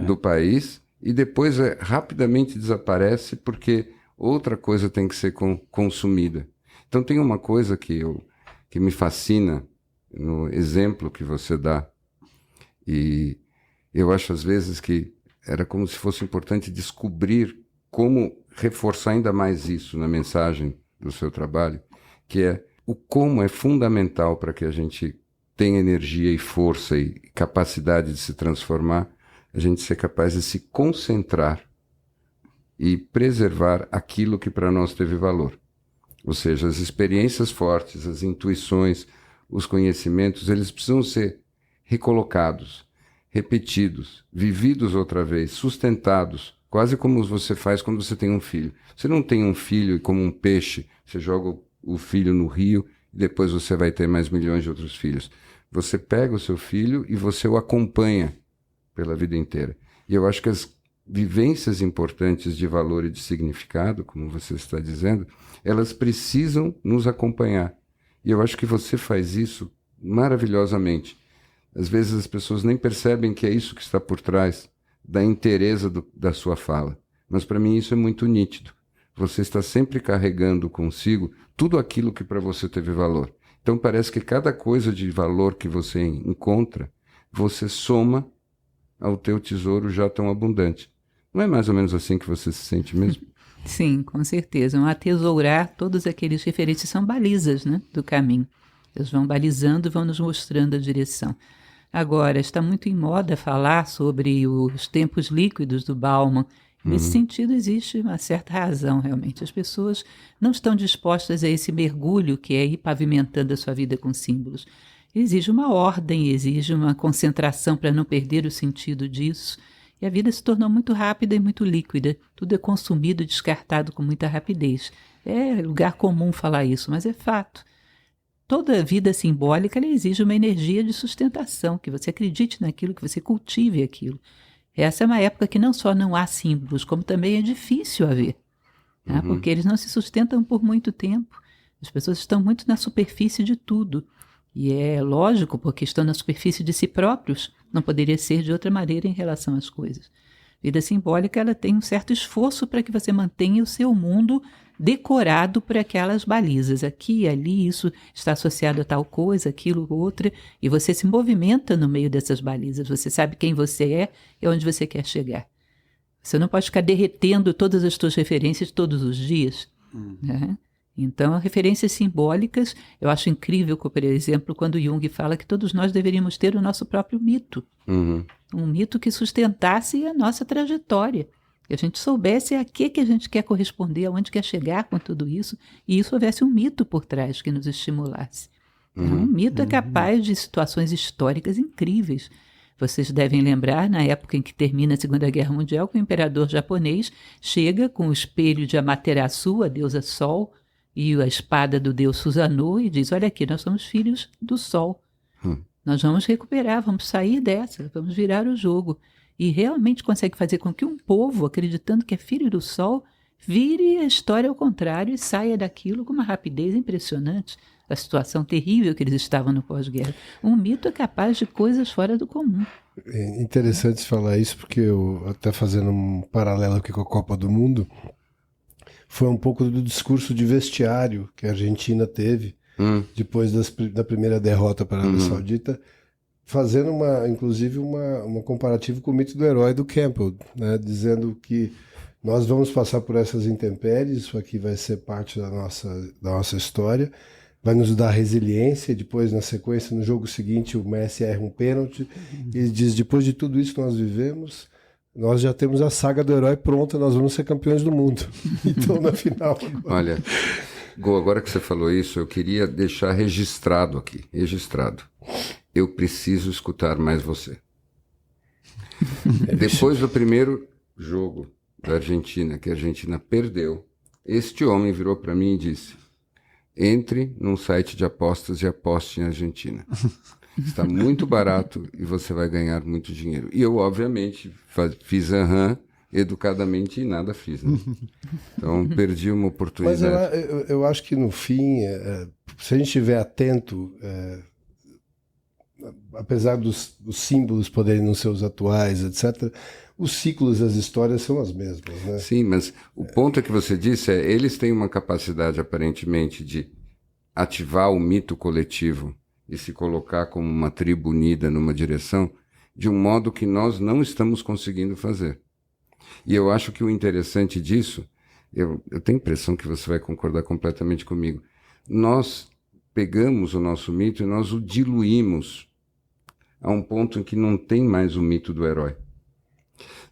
do país e depois rapidamente desaparece porque outra coisa tem que ser consumida. Então, tem uma coisa que me fascina no exemplo que você dá. E eu acho, às vezes, que era como se fosse importante descobrir como reforçar ainda mais isso na mensagem do seu trabalho, que é o como é fundamental para que a gente tenha energia e força e capacidade de se transformar, a gente ser capaz de se concentrar e preservar aquilo que para nós teve valor. Ou seja, as experiências fortes, as intuições, os conhecimentos, eles precisam ser recolocados, repetidos, vividos outra vez, sustentados, quase como você faz quando você tem um filho. Você não tem um filho e como um peixe, você joga o filho no rio e depois você vai ter mais milhões de outros filhos. Você pega o seu filho e você o acompanha pela vida inteira. E eu acho que vivências importantes de valor e de significado, como você está dizendo, elas precisam nos acompanhar. E eu acho que você faz isso maravilhosamente. Às vezes as pessoas nem percebem que é isso que está por trás da inteireza da sua fala. Mas para mim isso é muito nítido. Você está sempre carregando consigo tudo aquilo que para você teve valor. Então parece que cada coisa de valor que você encontra, você soma ao teu tesouro já tão abundante. Não é mais ou menos assim que você se sente mesmo? Sim, com certeza. Atesourar todos aqueles referentes são balizas, né, do caminho. Eles vão balizando, vão nos mostrando a direção. Agora, está muito em moda falar sobre os tempos líquidos do Bauman. Nesse sentido, existe uma certa razão, realmente. As pessoas não estão dispostas a esse mergulho que é ir pavimentando a sua vida com símbolos. Exige uma ordem, exige uma concentração para não perder o sentido disso. E a vida se tornou muito rápida e muito líquida. Tudo é consumido e descartado com muita rapidez. É lugar comum falar isso, mas é fato. Toda vida simbólica ela exige uma energia de sustentação, que você acredite naquilo, que você cultive aquilo. Essa é uma época que não só não há símbolos, como também é difícil haver, né? Porque eles não se sustentam por muito tempo. As pessoas estão muito na superfície de tudo. E é lógico, porque estão na superfície de si próprios, não poderia ser de outra maneira em relação às coisas. Vida simbólica ela tem um certo esforço para que você mantenha o seu mundo decorado por aquelas balizas. Aqui e ali isso está associado a tal coisa, aquilo, outra, e você se movimenta no meio dessas balizas. Você sabe quem você é e onde você quer chegar. Você não pode ficar derretendo todas as suas referências todos os dias. Né? Então, referências simbólicas, eu acho incrível, por exemplo, quando Jung fala que todos nós deveríamos ter o nosso próprio mito. Um mito que sustentasse a nossa trajetória. Que a gente soubesse a que a gente quer corresponder, aonde quer chegar com tudo isso, e isso houvesse um mito por trás que nos estimulasse. Um mito é capaz de situações históricas incríveis. Vocês devem lembrar, na época em que termina a Segunda Guerra Mundial, que o imperador japonês chega com o espelho de Amaterasu, a deusa Sol, e a espada do deus Susanoo, e diz, olha aqui, nós somos filhos do Sol. Nós vamos recuperar, vamos sair dessa, vamos virar o jogo. E realmente consegue fazer com que um povo, acreditando que é filho do Sol, vire a história ao contrário e saia daquilo com uma rapidez impressionante. A situação terrível que eles estavam no pós-guerra. Um mito é capaz de coisas fora do comum. É interessante falar isso, porque eu, até fazendo um paralelo aqui com a Copa do Mundo, foi um pouco do discurso de vestiário que a Argentina teve depois da primeira derrota para a Arábia Saudita, fazendo inclusive uma comparativa com o mito do herói do Campbell, né? Dizendo que nós vamos passar por essas intempéries, isso aqui vai ser parte da nossa história, vai nos dar resiliência. Depois, na sequência, no jogo seguinte, o Messi erra um pênalti e diz, depois de tudo isso que nós vivemos, nós já temos a saga do herói pronta, nós vamos ser campeões do mundo. Então, na final... Olha, Gô, agora que você falou isso, eu queria deixar registrado aqui, eu preciso escutar mais você. Depois do primeiro jogo da Argentina, que a Argentina perdeu, este homem virou para mim e disse, entre num site de apostas e aposte em Argentina. Está muito barato e você vai ganhar muito dinheiro. E eu, obviamente, fiz educadamente e nada fiz. Né? Então, perdi uma oportunidade. Mas eu acho que, no fim, se a gente estiver atento, apesar dos símbolos poderem não ser os atuais, etc., os ciclos das histórias são as mesmas. Né? Sim, mas o ponto que você disse eles têm uma capacidade, aparentemente, de ativar o mito coletivo e se colocar como uma tribo unida numa direção, de um modo que nós não estamos conseguindo fazer. E eu acho que o interessante disso, eu tenho a impressão que você vai concordar completamente comigo, nós pegamos o nosso mito e nós o diluímos a um ponto em que não tem mais o mito do herói.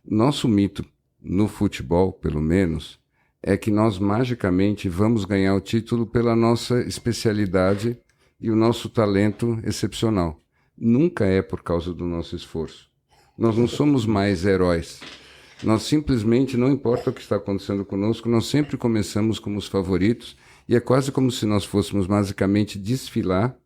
Nosso mito, no futebol, pelo menos, é que nós magicamente vamos ganhar o título pela nossa especialidade e o nosso talento excepcional. Nunca é por causa do nosso esforço. Nós não somos mais heróis. Nós simplesmente, não importa o que está acontecendo conosco, nós sempre começamos como os favoritos e é quase como se nós fôssemos basicamente desfilar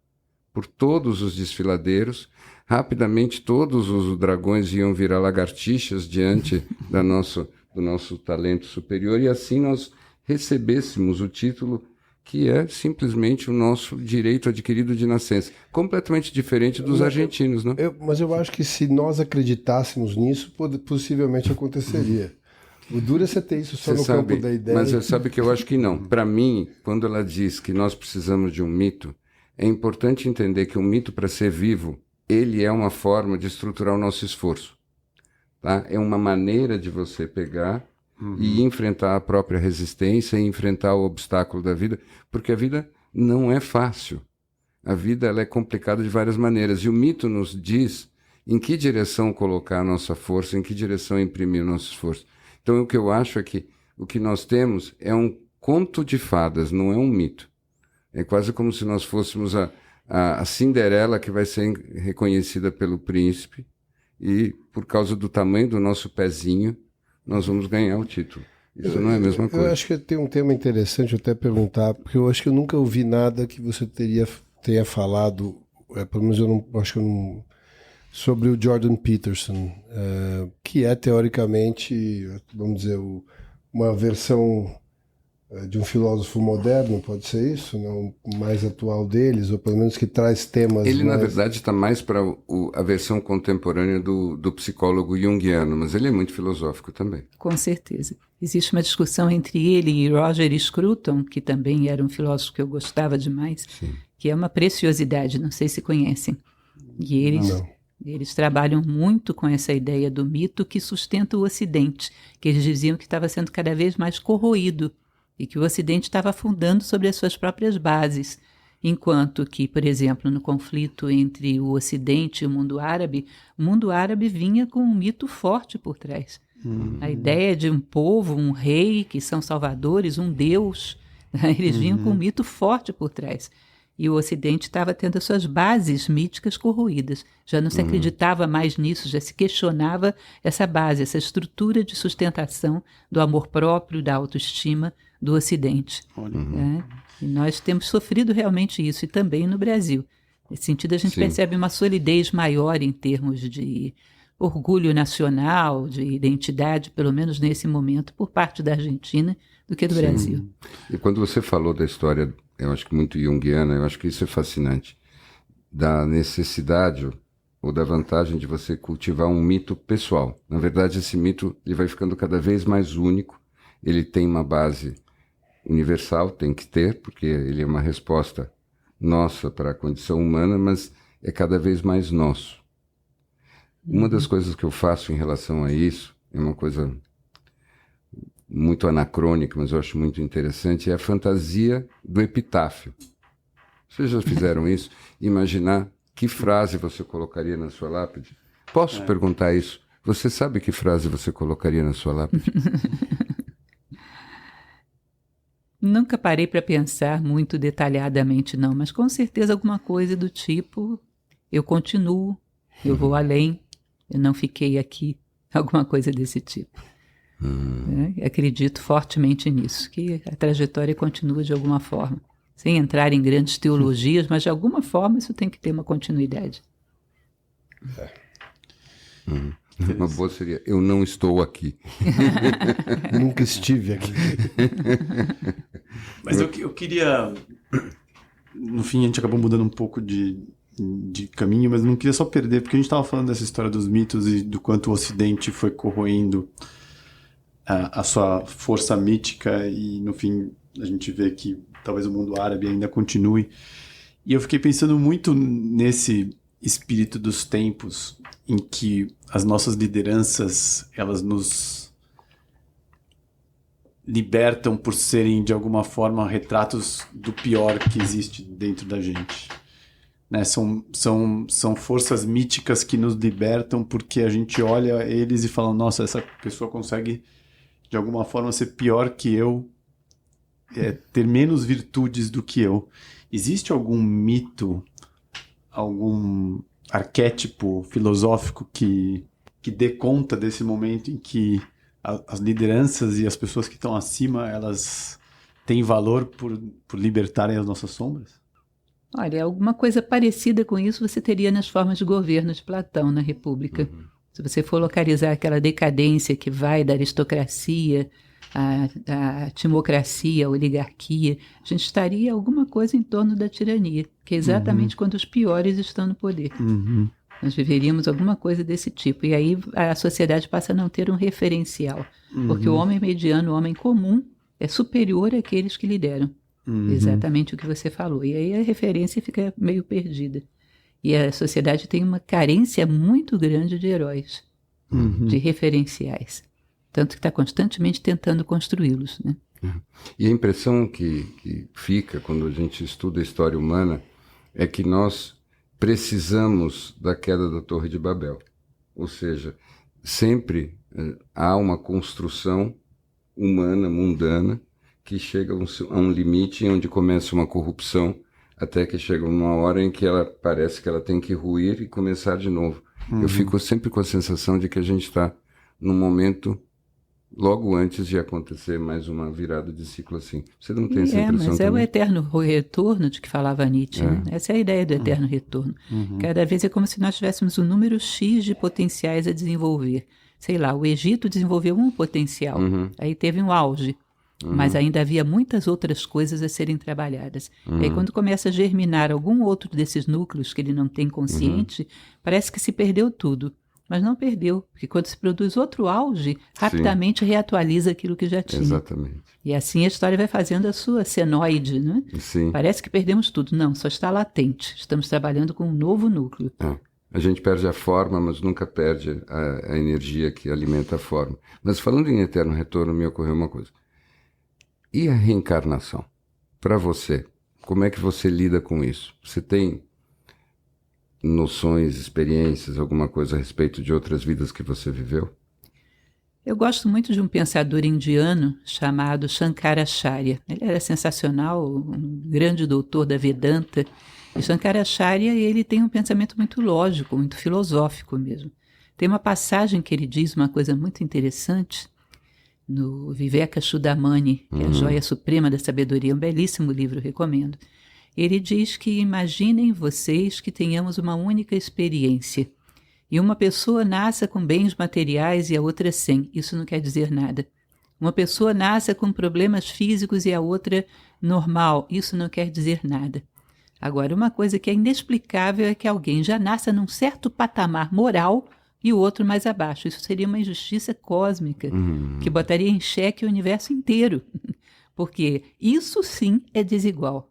por todos os desfiladeiros. Rapidamente todos os dragões iam virar lagartixas diante do nosso talento superior, e assim nós recebêssemos o título que é simplesmente o nosso direito adquirido de nascença. Completamente diferente dos argentinos, né? Mas eu acho que se nós acreditássemos nisso, possivelmente aconteceria. O duro é você ter isso só no campo da ideia. Mas você sabe que eu acho que não. Para mim, quando ela diz que nós precisamos de um mito, é importante entender que o mito, para ser vivo, ele é uma forma de estruturar o nosso esforço. Tá? É uma maneira de você pegar e enfrentar a própria resistência e enfrentar o obstáculo da vida, porque a vida não é fácil. A vida ela é complicada de várias maneiras, e o mito nos diz em que direção colocar a nossa força, em que direção imprimir o nosso esforço. Então, o que eu acho é que o que nós temos é um conto de fadas, não é um mito. É quase como se nós fôssemos a Cinderela que vai ser reconhecida pelo príncipe, e por causa do tamanho do nosso pezinho, nós vamos ganhar o título. Isso não é a mesma coisa. Eu acho que tem um tema interessante até perguntar, porque eu acho que eu nunca ouvi nada que você tenha falado, pelo menos eu não acho que eu não, sobre o Jordan Peterson, que é teoricamente, vamos dizer, uma versão de um filósofo moderno, pode ser isso? Não, mais atual deles, ou pelo menos que traz temas... Ele, na verdade, está mais para a versão contemporânea do psicólogo junguiano, mas ele é muito filosófico também. Com certeza. Existe uma discussão entre ele e Roger Scruton, que também era um filósofo que eu gostava demais, Sim. Que é uma preciosidade, não sei se conhecem. E eles trabalham muito com essa ideia do mito que sustenta o Ocidente, que eles diziam que estava sendo cada vez mais corroído, e que o Ocidente estava afundando sobre as suas próprias bases, enquanto que, por exemplo, no conflito entre o Ocidente e o mundo árabe vinha com um mito forte por trás. A ideia de um povo, um rei, que são salvadores, um deus, eles vinham com um mito forte por trás. E o Ocidente estava tendo as suas bases míticas corroídas. Já não se acreditava mais nisso, já se questionava essa base, essa estrutura de sustentação do amor próprio, da autoestima do Ocidente. E nós temos sofrido realmente isso, e também no Brasil. Nesse sentido, a gente Sim. percebe uma solidez maior em termos de orgulho nacional, de identidade, pelo menos nesse momento, por parte da Argentina, do que do Brasil. E quando você falou da história, eu acho que muito junguiana, eu acho que isso é fascinante, da necessidade ou da vantagem de você cultivar um mito pessoal. Na verdade, esse mito ele vai ficando cada vez mais único, ele tem uma base universal, tem que ter, porque ele é uma resposta nossa para a condição humana, mas é cada vez mais nosso. Uma das coisas que eu faço em relação a isso, é uma coisa muito anacrônica, mas eu acho muito interessante, é a fantasia do epitáfio. Vocês já fizeram isso? Imaginar que frase você colocaria na sua lápide? Posso perguntar isso? Você sabe que frase você colocaria na sua lápide? Nunca parei para pensar muito detalhadamente, não, mas com certeza alguma coisa do tipo, eu continuo, eu vou além, eu não fiquei aqui, alguma coisa desse tipo. Acredito fortemente nisso, que a trajetória continua de alguma forma, sem entrar em grandes teologias, mas de alguma forma isso tem que ter uma continuidade. Uma boa seria, eu não estou aqui. Nunca estive aqui. Mas eu queria... No fim, a gente acabou mudando um pouco de caminho, mas não queria só perder, porque a gente estava falando dessa história dos mitos e do quanto o Ocidente foi corroendo a sua força mítica, e no fim a gente vê que talvez o mundo árabe ainda continue. E eu fiquei pensando muito nesse espírito dos tempos em que as nossas lideranças, elas nos libertam por serem, de alguma forma, retratos do pior que existe dentro da gente. Né? São forças míticas que nos libertam porque a gente olha eles e fala, nossa, essa pessoa consegue, de alguma forma, ser pior que eu, ter menos virtudes do que eu. Existe algum mito, algum arquétipo filosófico que dê conta desse momento em que as lideranças e as pessoas que estão acima, elas têm valor por libertarem as nossas sombras? Olha, alguma coisa parecida com isso você teria nas formas de governo de Platão na República. Se você for localizar aquela decadência que vai da aristocracia à timocracia, à oligarquia, a gente estaria alguma coisa em torno da tirania, que é exatamente quando os piores estão no poder. Nós viveríamos alguma coisa desse tipo. E aí a sociedade passa a não ter um referencial, porque o homem mediano, o homem comum, é superior àqueles que lideram. Exatamente o que você falou. E aí a referência fica meio perdida. E a sociedade tem uma carência muito grande de heróis, de referenciais. Tanto que está constantemente tentando construí-los, né? E a impressão que fica quando a gente estuda a história humana é que nós precisamos da queda da Torre de Babel. Ou seja, sempre há uma construção humana, mundana, que chega a um limite onde começa uma corrupção, até que chega uma hora em que ela parece que ela tem que ruir e começar de novo. Eu fico sempre com a sensação de que a gente está num momento logo antes de acontecer mais uma virada de ciclo assim. Você não tem essa impressão mas também? É o eterno retorno de que falava Nietzsche. Né? Essa é a ideia do eterno retorno. Cada vez é como se nós tivéssemos um número X de potenciais a desenvolver. Sei lá, o Egito desenvolveu um potencial, aí teve um auge. Mas ainda havia muitas outras coisas a serem trabalhadas. E aí, quando começa a germinar algum outro desses núcleos que ele não tem consciente, parece que se perdeu tudo. Mas não perdeu, porque quando se produz outro auge, rapidamente reatualiza aquilo que já tinha. Exatamente. E assim a história vai fazendo a sua senoide, né? Sim. Parece que perdemos tudo. Não, só está latente. Estamos trabalhando com um novo núcleo. A gente perde a forma, mas nunca perde a energia que alimenta a forma. Mas falando em eterno retorno, me ocorreu uma coisa. E a reencarnação? Para você, como é que você lida com isso? Você tem noções, experiências, alguma coisa a respeito de outras vidas que você viveu? Eu gosto muito de um pensador indiano chamado Shankaracharya. Ele era sensacional, um grande doutor da Vedanta. E Shankaracharya, ele tem um pensamento muito lógico, muito filosófico mesmo. Tem uma passagem que ele diz uma coisa muito interessante, no Vivekachudamani, que é a joia suprema da sabedoria, um belíssimo livro, recomendo. Ele diz que imaginem vocês que tenhamos uma única experiência e uma pessoa nasça com bens materiais e a outra sem. Isso não quer dizer nada. Uma pessoa nasça com problemas físicos e a outra normal. Isso não quer dizer nada. Agora, uma coisa que é inexplicável é que alguém já nasça num certo patamar moral e o outro mais abaixo. Isso seria uma injustiça cósmica que botaria em xeque o universo inteiro. Porque isso sim é desigual.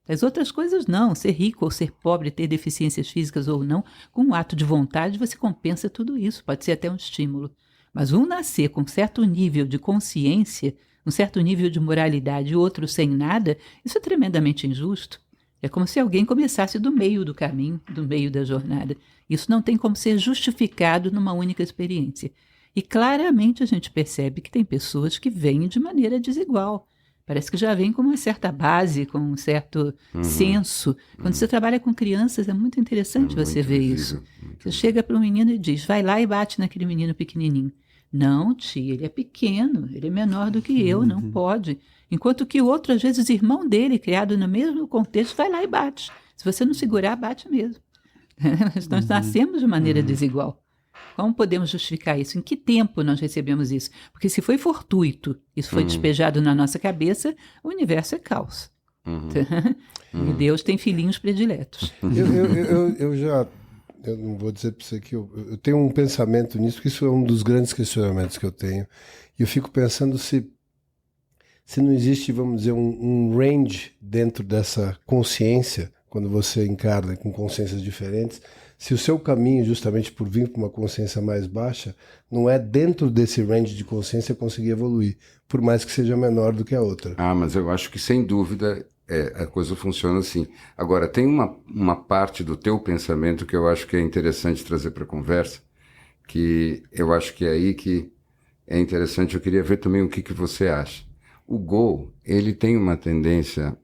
As outras coisas não, ser rico ou ser pobre, ter deficiências físicas ou não, com um ato de vontade você compensa tudo isso, pode ser até um estímulo. Mas um nascer com um certo nível de consciência, um certo nível de moralidade e outro sem nada, isso é tremendamente injusto. É como se alguém começasse do meio do caminho, do meio da jornada. Isso não tem como ser justificado numa única experiência. E claramente a gente percebe que tem pessoas que vêm de maneira desigual. Parece que já vem com uma certa base, com um certo senso. Quando você trabalha com crianças, é muito interessante você ver isso. Você chega para um menino e diz, vai lá e bate naquele menino pequenininho. Não, tia, ele é pequeno, ele é menor do que eu, não pode. Enquanto que o outro, às vezes, irmão dele, criado no mesmo contexto, vai lá e bate. Se você não segurar, bate mesmo. Nós nascemos de maneira desigual. Como podemos justificar isso? Em que tempo nós recebemos isso? Porque se foi fortuito, isso foi despejado na nossa cabeça, o universo é caos. E Deus tem filhinhos prediletos. Eu não vou dizer para você que eu tenho um pensamento nisso, que isso é um dos grandes questionamentos que eu tenho. E eu fico pensando se não existe, vamos dizer, um range dentro dessa consciência, quando você encarna com consciências diferentes, se o seu caminho, justamente por vir para uma consciência mais baixa, não é dentro desse range de consciência conseguir evoluir, por mais que seja menor do que a outra. Mas eu acho que, sem dúvida, a coisa funciona assim. Agora, tem uma parte do teu pensamento que eu acho que é interessante trazer para a conversa, que eu acho que é aí que é interessante. Eu queria ver também o que você acha. O Go, ele tem uma tendência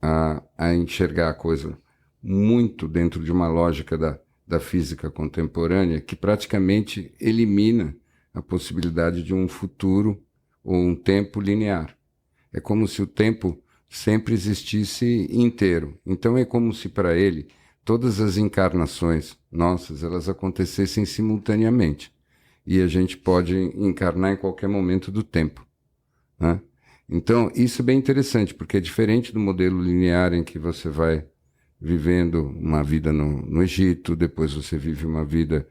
a enxergar a coisa muito dentro de uma lógica da física contemporânea que praticamente elimina a possibilidade de um futuro ou um tempo linear. É como se o tempo sempre existisse inteiro. Então é como se para ele todas as encarnações nossas, elas acontecessem simultaneamente. E a gente pode encarnar em qualquer momento do tempo, né? Então, isso é bem interessante, porque é diferente do modelo linear em que você vai vivendo uma vida no Egito, depois você vive uma vida,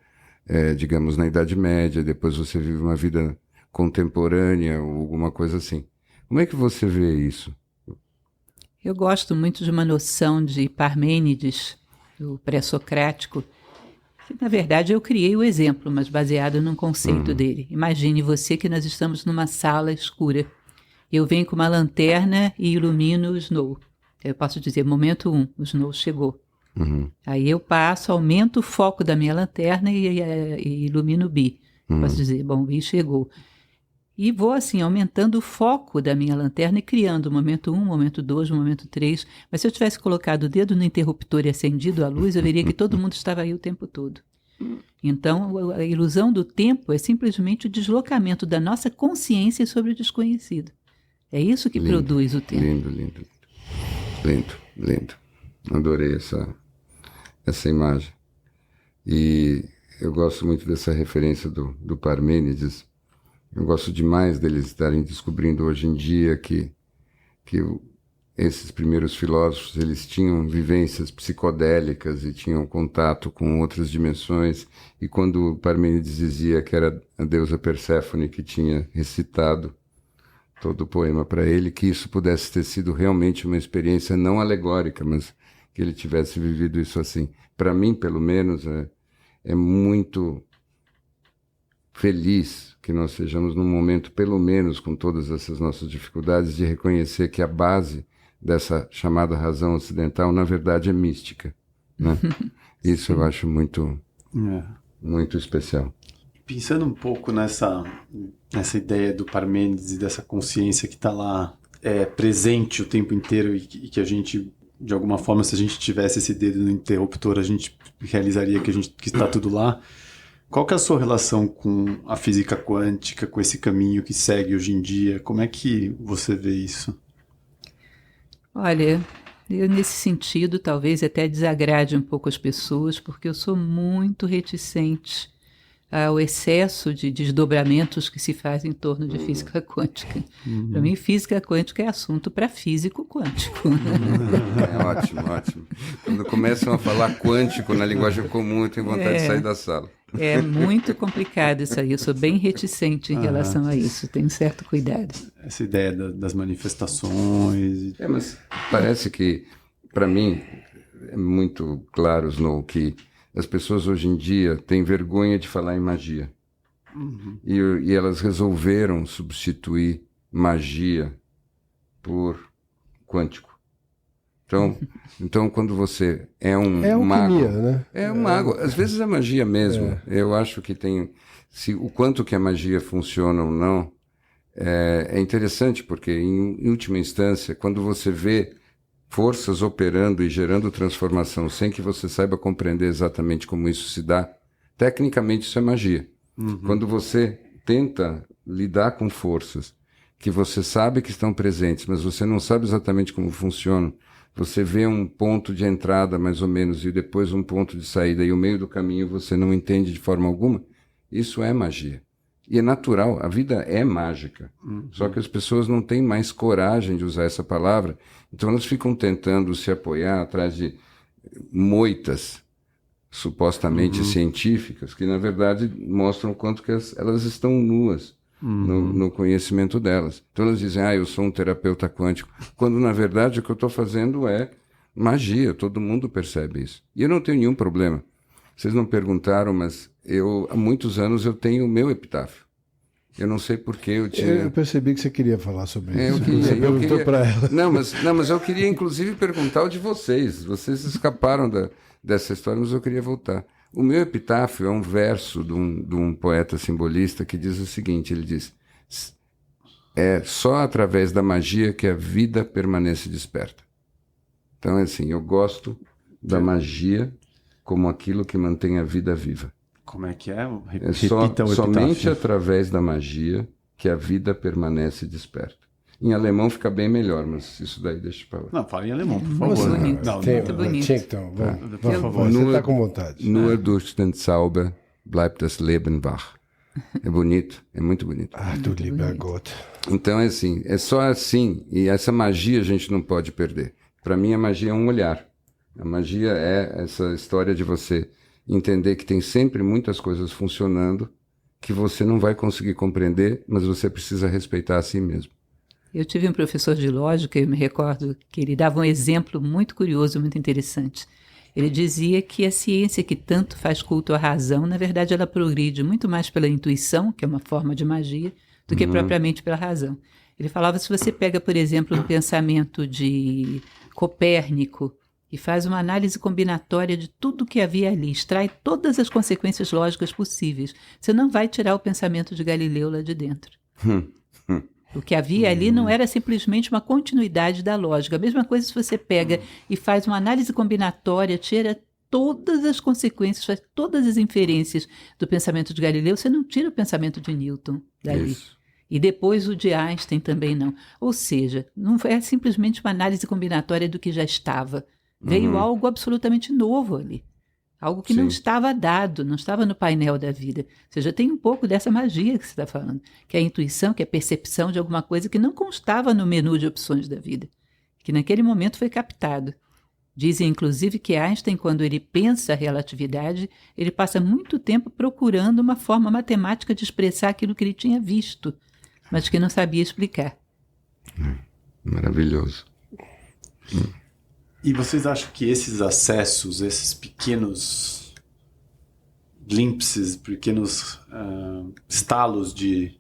digamos, na Idade Média, depois você vive uma vida contemporânea ou alguma coisa assim. Como é que você vê isso? Eu gosto muito de uma noção de Parmênides, o pré-socrático, que na verdade eu criei o exemplo, mas baseado num conceito dele. Imagine você que nós estamos numa sala escura. Eu venho com uma lanterna e ilumino o Snow. Eu posso dizer, momento 1, o Snow chegou. Aí eu passo, aumento o foco da minha lanterna e ilumino o Bi. Posso dizer, bom, o Bi chegou. E vou assim, aumentando o foco da minha lanterna e criando o momento 1, momento 2, momento 3. Mas se eu tivesse colocado o dedo no interruptor e acendido a luz, eu veria que todo mundo estava aí o tempo todo. Então, a ilusão do tempo é simplesmente o deslocamento da nossa consciência sobre o desconhecido. É isso que produz o tempo. Lindo. Adorei essa imagem. E eu gosto muito dessa referência do Parmênides. Eu gosto demais deles estarem descobrindo hoje em dia que esses primeiros filósofos, eles tinham vivências psicodélicas e tinham contato com outras dimensões. E quando Parmênides dizia que era a deusa Perséfone que tinha recitado todo o poema para ele, que isso pudesse ter sido realmente uma experiência não alegórica, mas que ele tivesse vivido isso assim. Para mim, pelo menos, é muito feliz que nós sejamos num momento, pelo menos com todas essas nossas dificuldades, de reconhecer que a base dessa chamada razão ocidental, na verdade, é mística, né? Isso eu acho muito especial. Pensando um pouco nessa ideia do Parmênides e dessa consciência que está lá presente o tempo inteiro e que a gente, de alguma forma, se a gente tivesse esse dedo no interruptor, a gente realizaria que está tudo lá. Qual que é a sua relação com a física quântica, com esse caminho que segue hoje em dia? Como é que você vê isso? Olha, eu nesse sentido talvez até desagrade um pouco as pessoas, porque eu sou muito reticente ao excesso de desdobramentos que se faz em torno de física quântica. Para mim, física quântica é assunto para físico quântico. Ótimo. Quando começam a falar quântico na linguagem comum, eu tenho vontade de sair da sala. É muito complicado isso aí. Eu sou bem reticente em relação a isso. Tenho certo cuidado. Essa ideia das manifestações. Mas parece que, para mim, é muito claro, Snow, que as pessoas hoje em dia têm vergonha de falar em magia. E elas resolveram substituir magia por quântico. Então quando você é um mago... né? É um mago. Às vezes é magia mesmo. Eu acho que tem... o quanto que a magia funciona ou não, é interessante, porque, em última instância, quando você vê forças operando e gerando transformação sem que você saiba compreender exatamente como isso se dá, tecnicamente isso é magia. Quando você tenta lidar com forças que você sabe que estão presentes, mas você não sabe exatamente como funcionam, você vê um ponto de entrada mais ou menos e depois um ponto de saída e o meio do caminho você não entende de forma alguma, isso é magia. E é natural, a vida é mágica. Só que as pessoas não têm mais coragem de usar essa palavra, então elas ficam tentando se apoiar atrás de moitas supostamente científicas, que na verdade mostram o quanto que elas estão nuas no conhecimento delas. Então elas dizem, eu sou um terapeuta quântico, quando na verdade o que eu estou fazendo é magia, todo mundo percebe isso. E eu não tenho nenhum problema. Vocês não perguntaram, mas há muitos anos eu tenho o meu epitáfio. Eu não sei por que eu tinha... Eu percebi que você queria falar sobre isso. Você perguntou para ela. Não, mas eu queria inclusive perguntar o de vocês. Vocês escaparam dessa história, mas eu queria voltar. O meu epitáfio é um verso de um poeta simbolista que diz o seguinte, ele diz, é só através da magia que a vida permanece desperta. Então é assim, eu gosto da magia como aquilo que mantém a vida viva. Como é que é? Repita o somente através da magia que a vida permanece desperta. Em alemão fica bem melhor, mas isso daí deixa para lá. Não, fala em alemão, por Muito favor. bonito. Não, Muito bonito. Então, por favor. Você Nur- está com vontade. Nur durch den Zauber bleibt das Leben wach. É bonito, é muito bonito. Ah, du lieber Gott. Então é assim, é só assim, e essa magia a gente não pode perder. Para mim a magia é um olhar. A magia é essa história de você entender que tem sempre muitas coisas funcionando que você não vai conseguir compreender, mas você precisa respeitar a si mesmo. Eu tive um professor de lógica, eu me recordo que ele dava um exemplo muito curioso, muito interessante. Ele dizia que a ciência que tanto faz culto à razão, na verdade ela progride muito mais pela intuição, que é uma forma de magia, do que propriamente pela razão. Ele falava, se você pega, por exemplo, um pensamento de Copérnico e faz uma análise combinatória de tudo que havia ali, extrai todas as consequências lógicas possíveis, você não vai tirar o pensamento de Galileu lá de dentro. O que havia ali não era simplesmente uma continuidade da lógica. A mesma coisa se você pega e faz uma análise combinatória, tira todas as consequências, faz todas as inferências do pensamento de Galileu, você não tira o pensamento de Newton dali. Isso. E depois o de Einstein também não. Ou seja, não é simplesmente uma análise combinatória do que já estava. Veio algo absolutamente novo ali. Algo que não estava dado, não estava no painel da vida. Ou seja, tem um pouco dessa magia que você está falando, que é a intuição, que é a percepção de alguma coisa que não constava no menu de opções da vida, que naquele momento foi captado. Dizem, inclusive, que Einstein, quando ele pensa a relatividade, ele passa muito tempo procurando uma forma matemática de expressar aquilo que ele tinha visto, mas que não sabia explicar. Maravilhoso. E vocês acham que esses acessos, esses pequenos glimpses, pequenos estalos de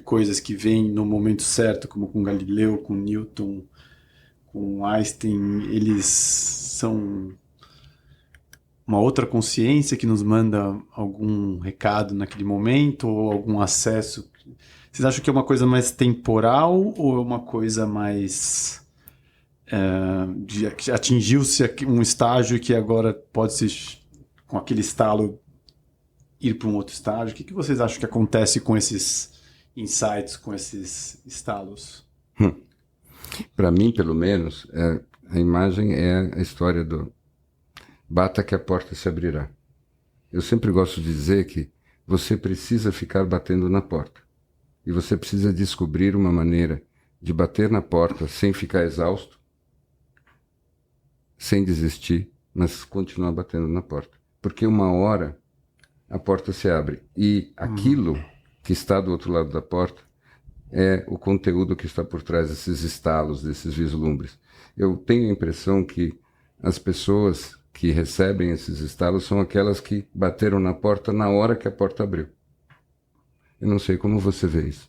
coisas que vêm no momento certo, como com Galileu, com Newton, com Einstein, eles são uma outra consciência que nos manda algum recado naquele momento, ou algum acesso? Vocês acham que é uma coisa mais temporal ou é uma coisa mais... atingiu-se um estágio que agora pode-se, com aquele estalo, ir para um outro estágio? O que vocês acham que acontece com esses insights, com esses estalos? Para mim, pelo menos, a imagem é a história do bata que a porta se abrirá. Eu sempre gosto de dizer que você precisa ficar batendo na porta. E você precisa descobrir uma maneira de bater na porta sem ficar exausto, sem desistir, mas continuar batendo na porta. Porque uma hora a porta se abre e aquilo que está do outro lado da porta é o conteúdo que está por trás desses estalos, desses vislumbres. Eu tenho a impressão que as pessoas que recebem esses estalos são aquelas que bateram na porta na hora que a porta abriu. Eu não sei como você vê isso.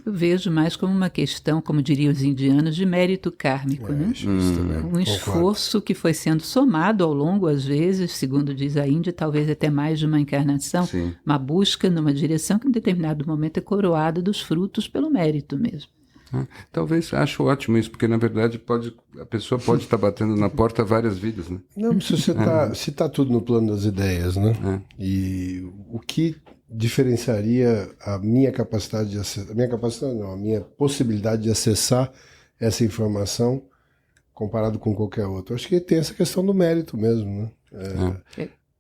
Eu vejo mais como uma questão, como diriam os indianos, de mérito kármico, né? Um esforço que foi sendo somado ao longo, às vezes, segundo diz a Índia, talvez até mais de uma encarnação, Sim. uma busca numa direção que em determinado momento é coroada dos frutos pelo mérito mesmo. Talvez, acho ótimo isso, porque na verdade a pessoa pode estar batendo na porta várias vidas, né? Não, se tá tudo no plano das ideias, né? E o que diferenciaria a minha capacidade de acessar, a minha possibilidade de acessar essa informação comparado com qualquer outro? Acho que tem essa questão do mérito mesmo, né?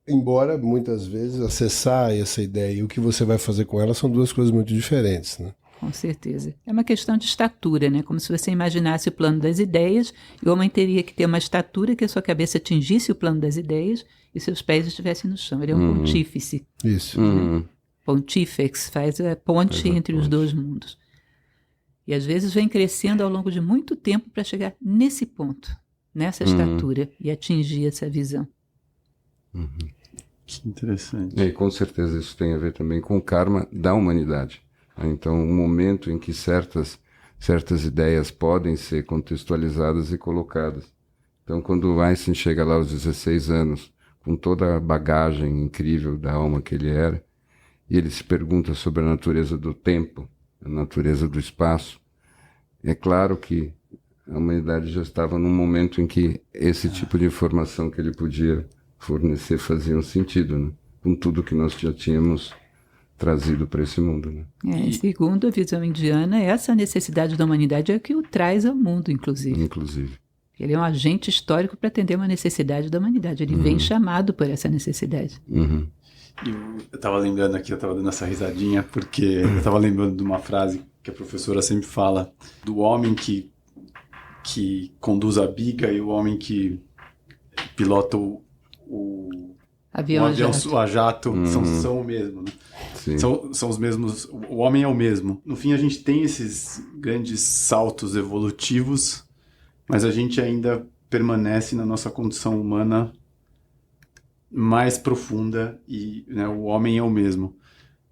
Embora muitas vezes acessar essa ideia e o que você vai fazer com ela são duas coisas muito diferentes, né? Com certeza. É uma questão de estatura, né? Como se você imaginasse o plano das ideias e o homem teria que ter uma estatura que a sua cabeça atingisse o plano das ideias e seus pés estivessem no chão. Ele é um pontífice. Isso. Pontífex, faz a ponte entre os dois mundos. E às vezes vem crescendo ao longo de muito tempo para chegar nesse ponto, nessa estatura e atingir essa visão. Que interessante. E com certeza isso tem a ver também com o karma da humanidade. Então, um momento em que certas ideias podem ser contextualizadas e colocadas. Então, quando Einstein chega lá aos 16 anos, com toda a bagagem incrível da alma que ele era, e ele se pergunta sobre a natureza do tempo, a natureza do espaço, é claro que a humanidade já estava num momento em que esse tipo de informação que ele podia fornecer fazia um sentido, né? Com tudo que nós já tínhamos trazido para esse mundo, né? Segundo a visão indiana, essa necessidade da humanidade é que o traz ao mundo, inclusive. Ele é um agente histórico para atender uma necessidade da humanidade. Ele vem chamado por essa necessidade. Eu estava lembrando aqui, eu estava dando essa risadinha, porque eu estava lembrando de uma frase que a professora sempre fala, do homem que conduz a biga e o homem que pilota o avião a jato são o mesmo, né? São os mesmos, o homem é o mesmo. No fim, a gente tem esses grandes saltos evolutivos, mas a gente ainda permanece na nossa condição humana mais profunda e, né, o homem é o mesmo.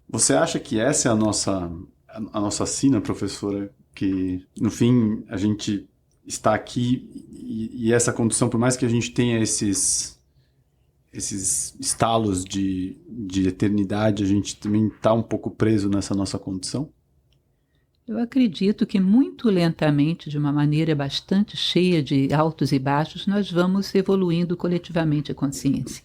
Você acha que essa é a nossa sina, professora? Que, no fim, a gente está aqui e essa condição, por mais que a gente tenha esses estalos de eternidade, a gente também está um pouco preso nessa nossa condição? Eu acredito que muito lentamente, de uma maneira bastante cheia de altos e baixos, nós vamos evoluindo coletivamente a consciência.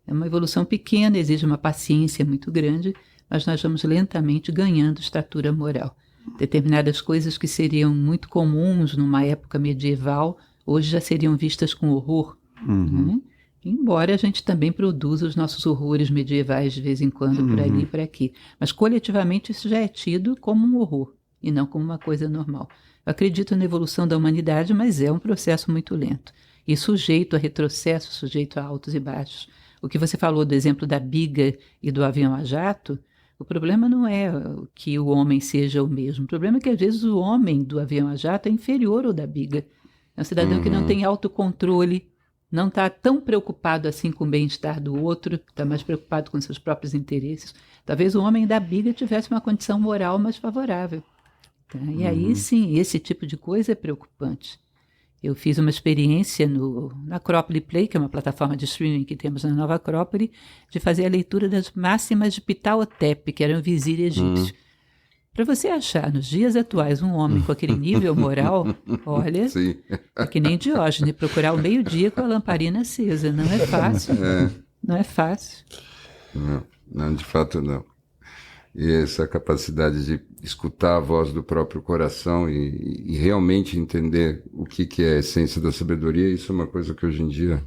É uma evolução pequena, exige uma paciência muito grande, mas nós vamos lentamente ganhando estatura moral. Determinadas coisas que seriam muito comuns numa época medieval, hoje já seriam vistas com horror. Né? Embora a gente também produza os nossos horrores medievais de vez em quando, por ali e por aqui. Mas coletivamente isso já é tido como um horror e não como uma coisa normal. Eu acredito na evolução da humanidade, mas é um processo muito lento. E sujeito a retrocesso, sujeito a altos e baixos. O que você falou do exemplo da biga e do avião a jato, o problema não é que o homem seja o mesmo. O problema é que, às vezes, o homem do avião a jato é inferior ao da biga. É um cidadão que não tem autocontrole, não está tão preocupado assim com o bem-estar do outro, está mais preocupado com seus próprios interesses. Talvez o homem da biga tivesse uma condição moral mais favorável. Tá? E aí, sim, esse tipo de coisa é preocupante. Eu fiz uma experiência na Acrópole Play, que é uma plataforma de streaming que temos na Nova Acrópole, de fazer a leitura das máximas de Ptah-hotep, que era um vizir egípcio. Para você achar, nos dias atuais, um homem com aquele nível moral, olha, é que nem Diógenes, procurar o meio-dia com a lamparina acesa. Não é fácil. Não é fácil. Não, de fato não. E essa capacidade de escutar a voz do próprio coração e realmente entender o que é a essência da sabedoria, isso é uma coisa que hoje em dia,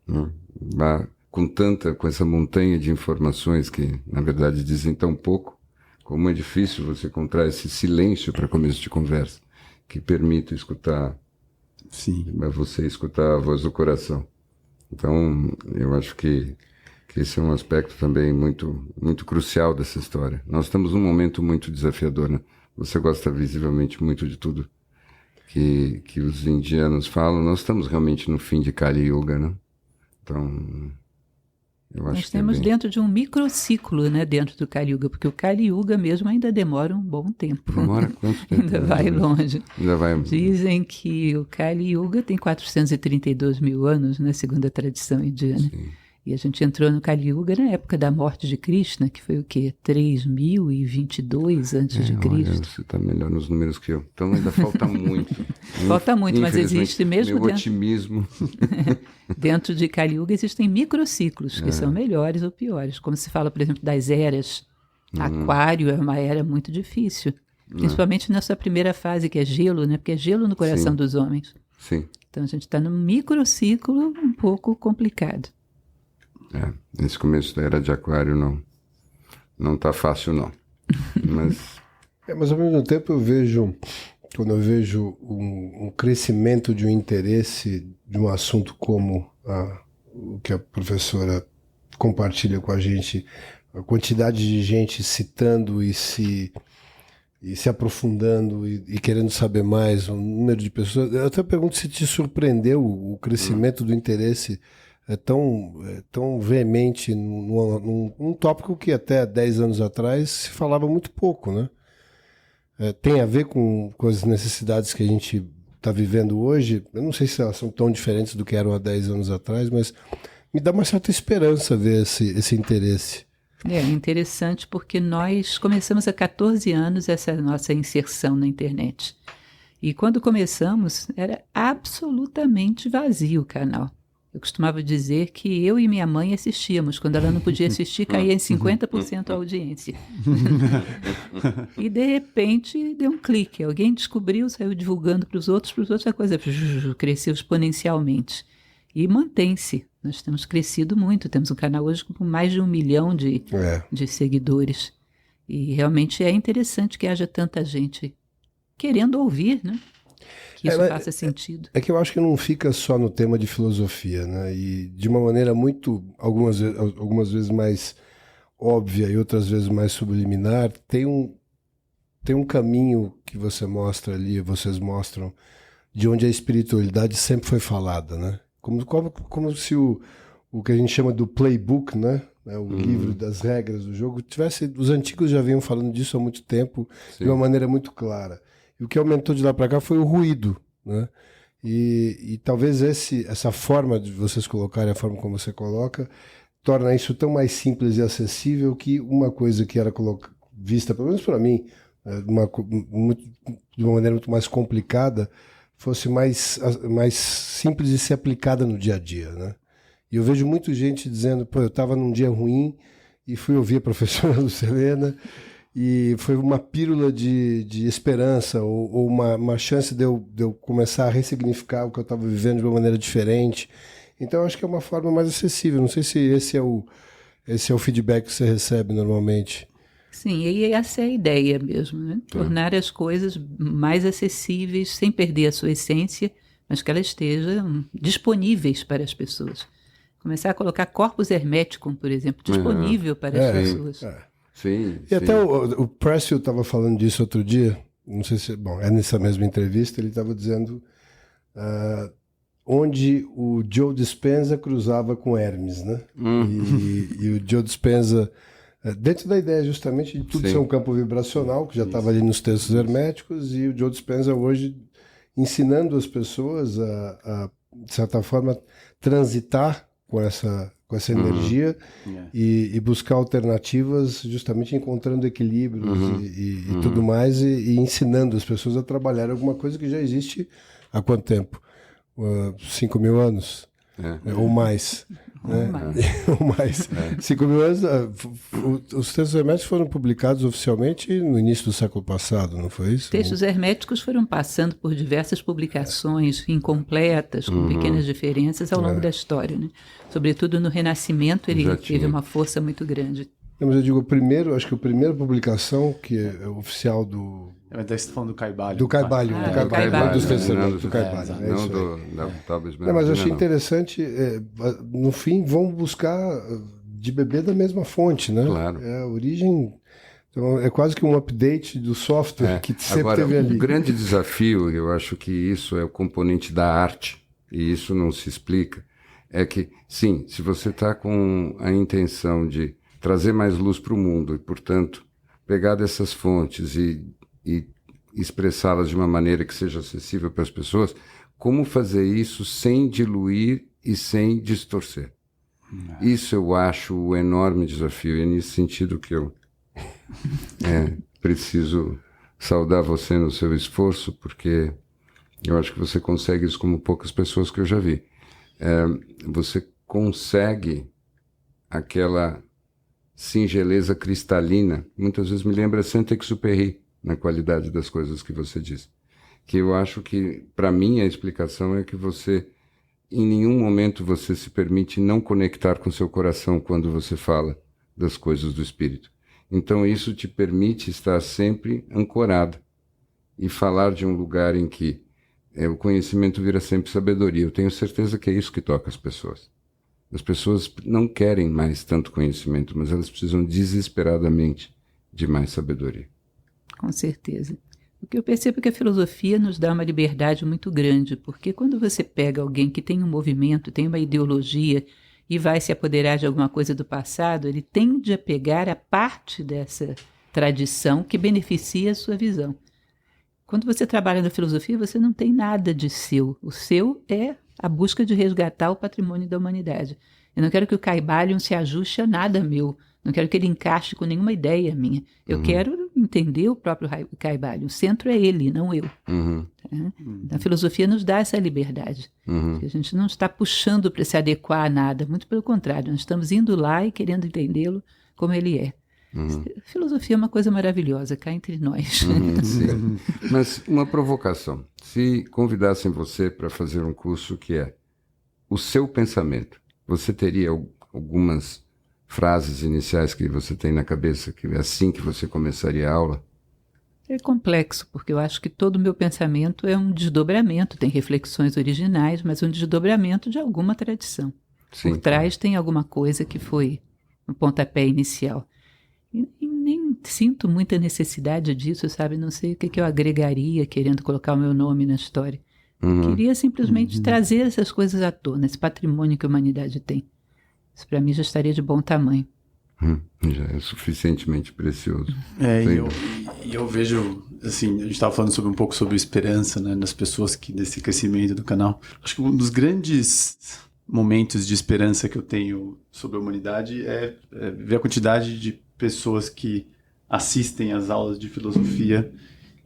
né, com essa montanha de informações que, na verdade, dizem tão pouco, como é difícil você encontrar esse silêncio para começo de conversa, que permita escutar, você escutar a voz do coração. Então, eu acho que esse é um aspecto também muito, muito crucial dessa história. Nós estamos num momento muito desafiador, né? Você gosta visivelmente muito de tudo que os indianos falam. Nós estamos realmente no fim de Kali Yuga, né? Então, eu acho nós temos dentro de um microciclo, né, dentro do Kali Yuga, porque o Kali Yuga mesmo ainda demora um bom tempo. Demora quanto tempo? Ainda vai longe. Ainda vai... Dizem que o Kali Yuga tem 432 mil anos, né, segundo a tradição indiana. Sim. E a gente entrou no Kali Yuga na época da morte de Krishna, que foi o quê? 3022 antes de Cristo. Olha, você está melhor nos números que eu. Então ainda falta muito. Falta muito, mas existe mesmo meu otimismo. Dentro de Kali Yuga existem microciclos, que são melhores ou piores. Como se fala, por exemplo, das eras. Aquário é uma era muito difícil. Principalmente nessa primeira fase, que é gelo, né? Porque é gelo no coração dos homens. Sim. Então a gente está num microciclo um pouco complicado. Nesse começo da era de Aquário não tá fácil não, mas ao mesmo tempo quando eu vejo um crescimento de um interesse de um assunto como o que a professora compartilha com a gente, a quantidade de gente citando e se aprofundando e querendo saber mais, o número de pessoas, eu até pergunto se te surpreendeu o crescimento do interesse tão veemente num tópico que até 10 anos atrás se falava muito pouco, né? Tem a ver com as necessidades que a gente está vivendo hoje. Eu não sei se elas são tão diferentes do que eram há 10 anos atrás, mas me dá uma certa esperança ver esse interesse. É interessante porque nós começamos há 14 anos essa nossa inserção na internet. E quando começamos, era absolutamente vazio o canal. Eu costumava dizer que eu e minha mãe assistíamos. Quando ela não podia assistir, caía em 50% a audiência. E, de repente, deu um clique. Alguém descobriu, saiu divulgando para os outros, a coisa cresceu exponencialmente. E mantém-se. Nós temos crescido muito. Temos um canal hoje com mais de 1 milhão de seguidores. E realmente é interessante que haja tanta gente querendo ouvir, né? Que isso faça sentido. É que eu acho que não fica só no tema de filosofia, né? E de uma maneira muito, algumas vezes mais óbvia e outras vezes mais subliminar, tem um caminho que você mostra ali, vocês mostram, de onde a espiritualidade sempre foi falada, né? Como se o que a gente chama do playbook, né? O livro das regras do jogo, os antigos já vinham falando disso há muito tempo, de uma maneira muito clara. E o que aumentou de lá para cá foi o ruído, né? E talvez essa forma de vocês colocarem, a forma como você coloca, torna isso tão mais simples e acessível que uma coisa que era vista, pelo menos para mim, de uma maneira muito mais complicada, fosse mais simples de ser aplicada no dia a dia, né? E eu vejo muita gente dizendo, eu estava num dia ruim e fui ouvir a professora Lucilena, e foi uma pílula de esperança ou uma chance de eu começar a ressignificar o que eu estava vivendo de uma maneira diferente. Então, acho que é uma forma mais acessível. Não sei se esse é o feedback que você recebe normalmente. Sim, e essa é a ideia mesmo, né? Tornar as coisas mais acessíveis, sem perder a sua essência, mas que elas estejam disponíveis para as pessoas. Começar a colocar corpus hermeticum, por exemplo, disponível para as pessoas. Sim, e até o Pressfield estava falando disso outro dia, não sei se... Bom, é nessa mesma entrevista, ele estava dizendo onde o Joe Dispenza cruzava com Hermes, né? E o Joe Dispenza, dentro da ideia justamente de tudo ser um campo vibracional, que já estava ali nos textos herméticos, e o Joe Dispenza hoje ensinando as pessoas a de certa forma, transitar com essa energia e buscar alternativas, justamente encontrando equilíbrios e tudo mais, e ensinando as pessoas a trabalhar alguma coisa que já existe há quanto tempo? 5.000 anos? Ou mais. Ou mais. 5.000 anos. Os textos herméticos foram publicados oficialmente no início do século passado, não foi isso? Textos herméticos foram passando por diversas publicações incompletas, com pequenas diferenças ao longo da história, né? Sobretudo no Renascimento ele teve uma força muito grande. Não, mas eu digo acho que a primeira publicação que é oficial do... Você está falando do Caibalho. Do Caibalho. Do Caibalho. Dos textos do Caibalho. Não da Talvez Não, mas eu achei interessante, no fim, vão buscar de beber da mesma fonte, né? Claro. A origem... Então, é quase que um update do software que sempre teve ali. O grande desafio, eu acho que isso é o componente da arte, e isso não se explica, é que, sim, se você está com a intenção de trazer mais luz para o mundo e, portanto, pegar dessas fontes e expressá-las de uma maneira que seja acessível para as pessoas, como fazer isso sem diluir e sem distorcer? Isso eu acho o enorme desafio, e é nesse sentido que eu preciso saudar você no seu esforço, porque eu acho que você consegue isso como poucas pessoas que eu já vi. Você consegue aquela singeleza cristalina, muitas vezes me lembra Saint-Exupéry na qualidade das coisas que você diz. Que eu acho que, para mim, a explicação é que você, em nenhum momento você se permite não conectar com seu coração quando você fala das coisas do espírito. Então isso te permite estar sempre ancorado e falar de um lugar em que o conhecimento vira sempre sabedoria. Eu tenho certeza que é isso que toca as pessoas. As pessoas não querem mais tanto conhecimento, mas elas precisam desesperadamente de mais sabedoria. Com certeza. O que eu percebo é que a filosofia nos dá uma liberdade muito grande, porque quando você pega alguém que tem um movimento, tem uma ideologia e vai se apoderar de alguma coisa do passado, ele tende a pegar a parte dessa tradição que beneficia a sua visão. Quando você trabalha na filosofia, você não tem nada de seu. O seu é a busca de resgatar o patrimônio da humanidade. Eu não quero que o Caibalho se ajuste a nada meu. Não quero que ele encaixe com nenhuma ideia minha. Eu quero entender o próprio Caibalion. O centro é ele, não eu. A filosofia nos dá essa liberdade. A gente não está puxando para se adequar a nada, muito pelo contrário, nós estamos indo lá e querendo entendê-lo como ele é. A filosofia é uma coisa maravilhosa, cá entre nós. Sim. Mas uma provocação. Se convidassem você para fazer um curso que é o seu pensamento, você teria algumas frases iniciais que você tem na cabeça, que é assim que você começaria a aula? É complexo, porque eu acho que todo o meu pensamento é um desdobramento, tem reflexões originais, mas um desdobramento de alguma tradição. Sim, Por trás tem alguma coisa que foi o pontapé inicial. E nem sinto muita necessidade disso, sabe? Não sei o que eu agregaria querendo colocar o meu nome na história. Queria simplesmente trazer essas coisas à tona, esse patrimônio que a humanidade tem. Isso para mim já estaria de bom tamanho. Já é suficientemente precioso. E eu vejo, assim, a gente estava falando um pouco sobre esperança, né, das pessoas desse crescimento do canal. Acho que um dos grandes momentos de esperança que eu tenho sobre a humanidade é ver a quantidade de pessoas que assistem às aulas de filosofia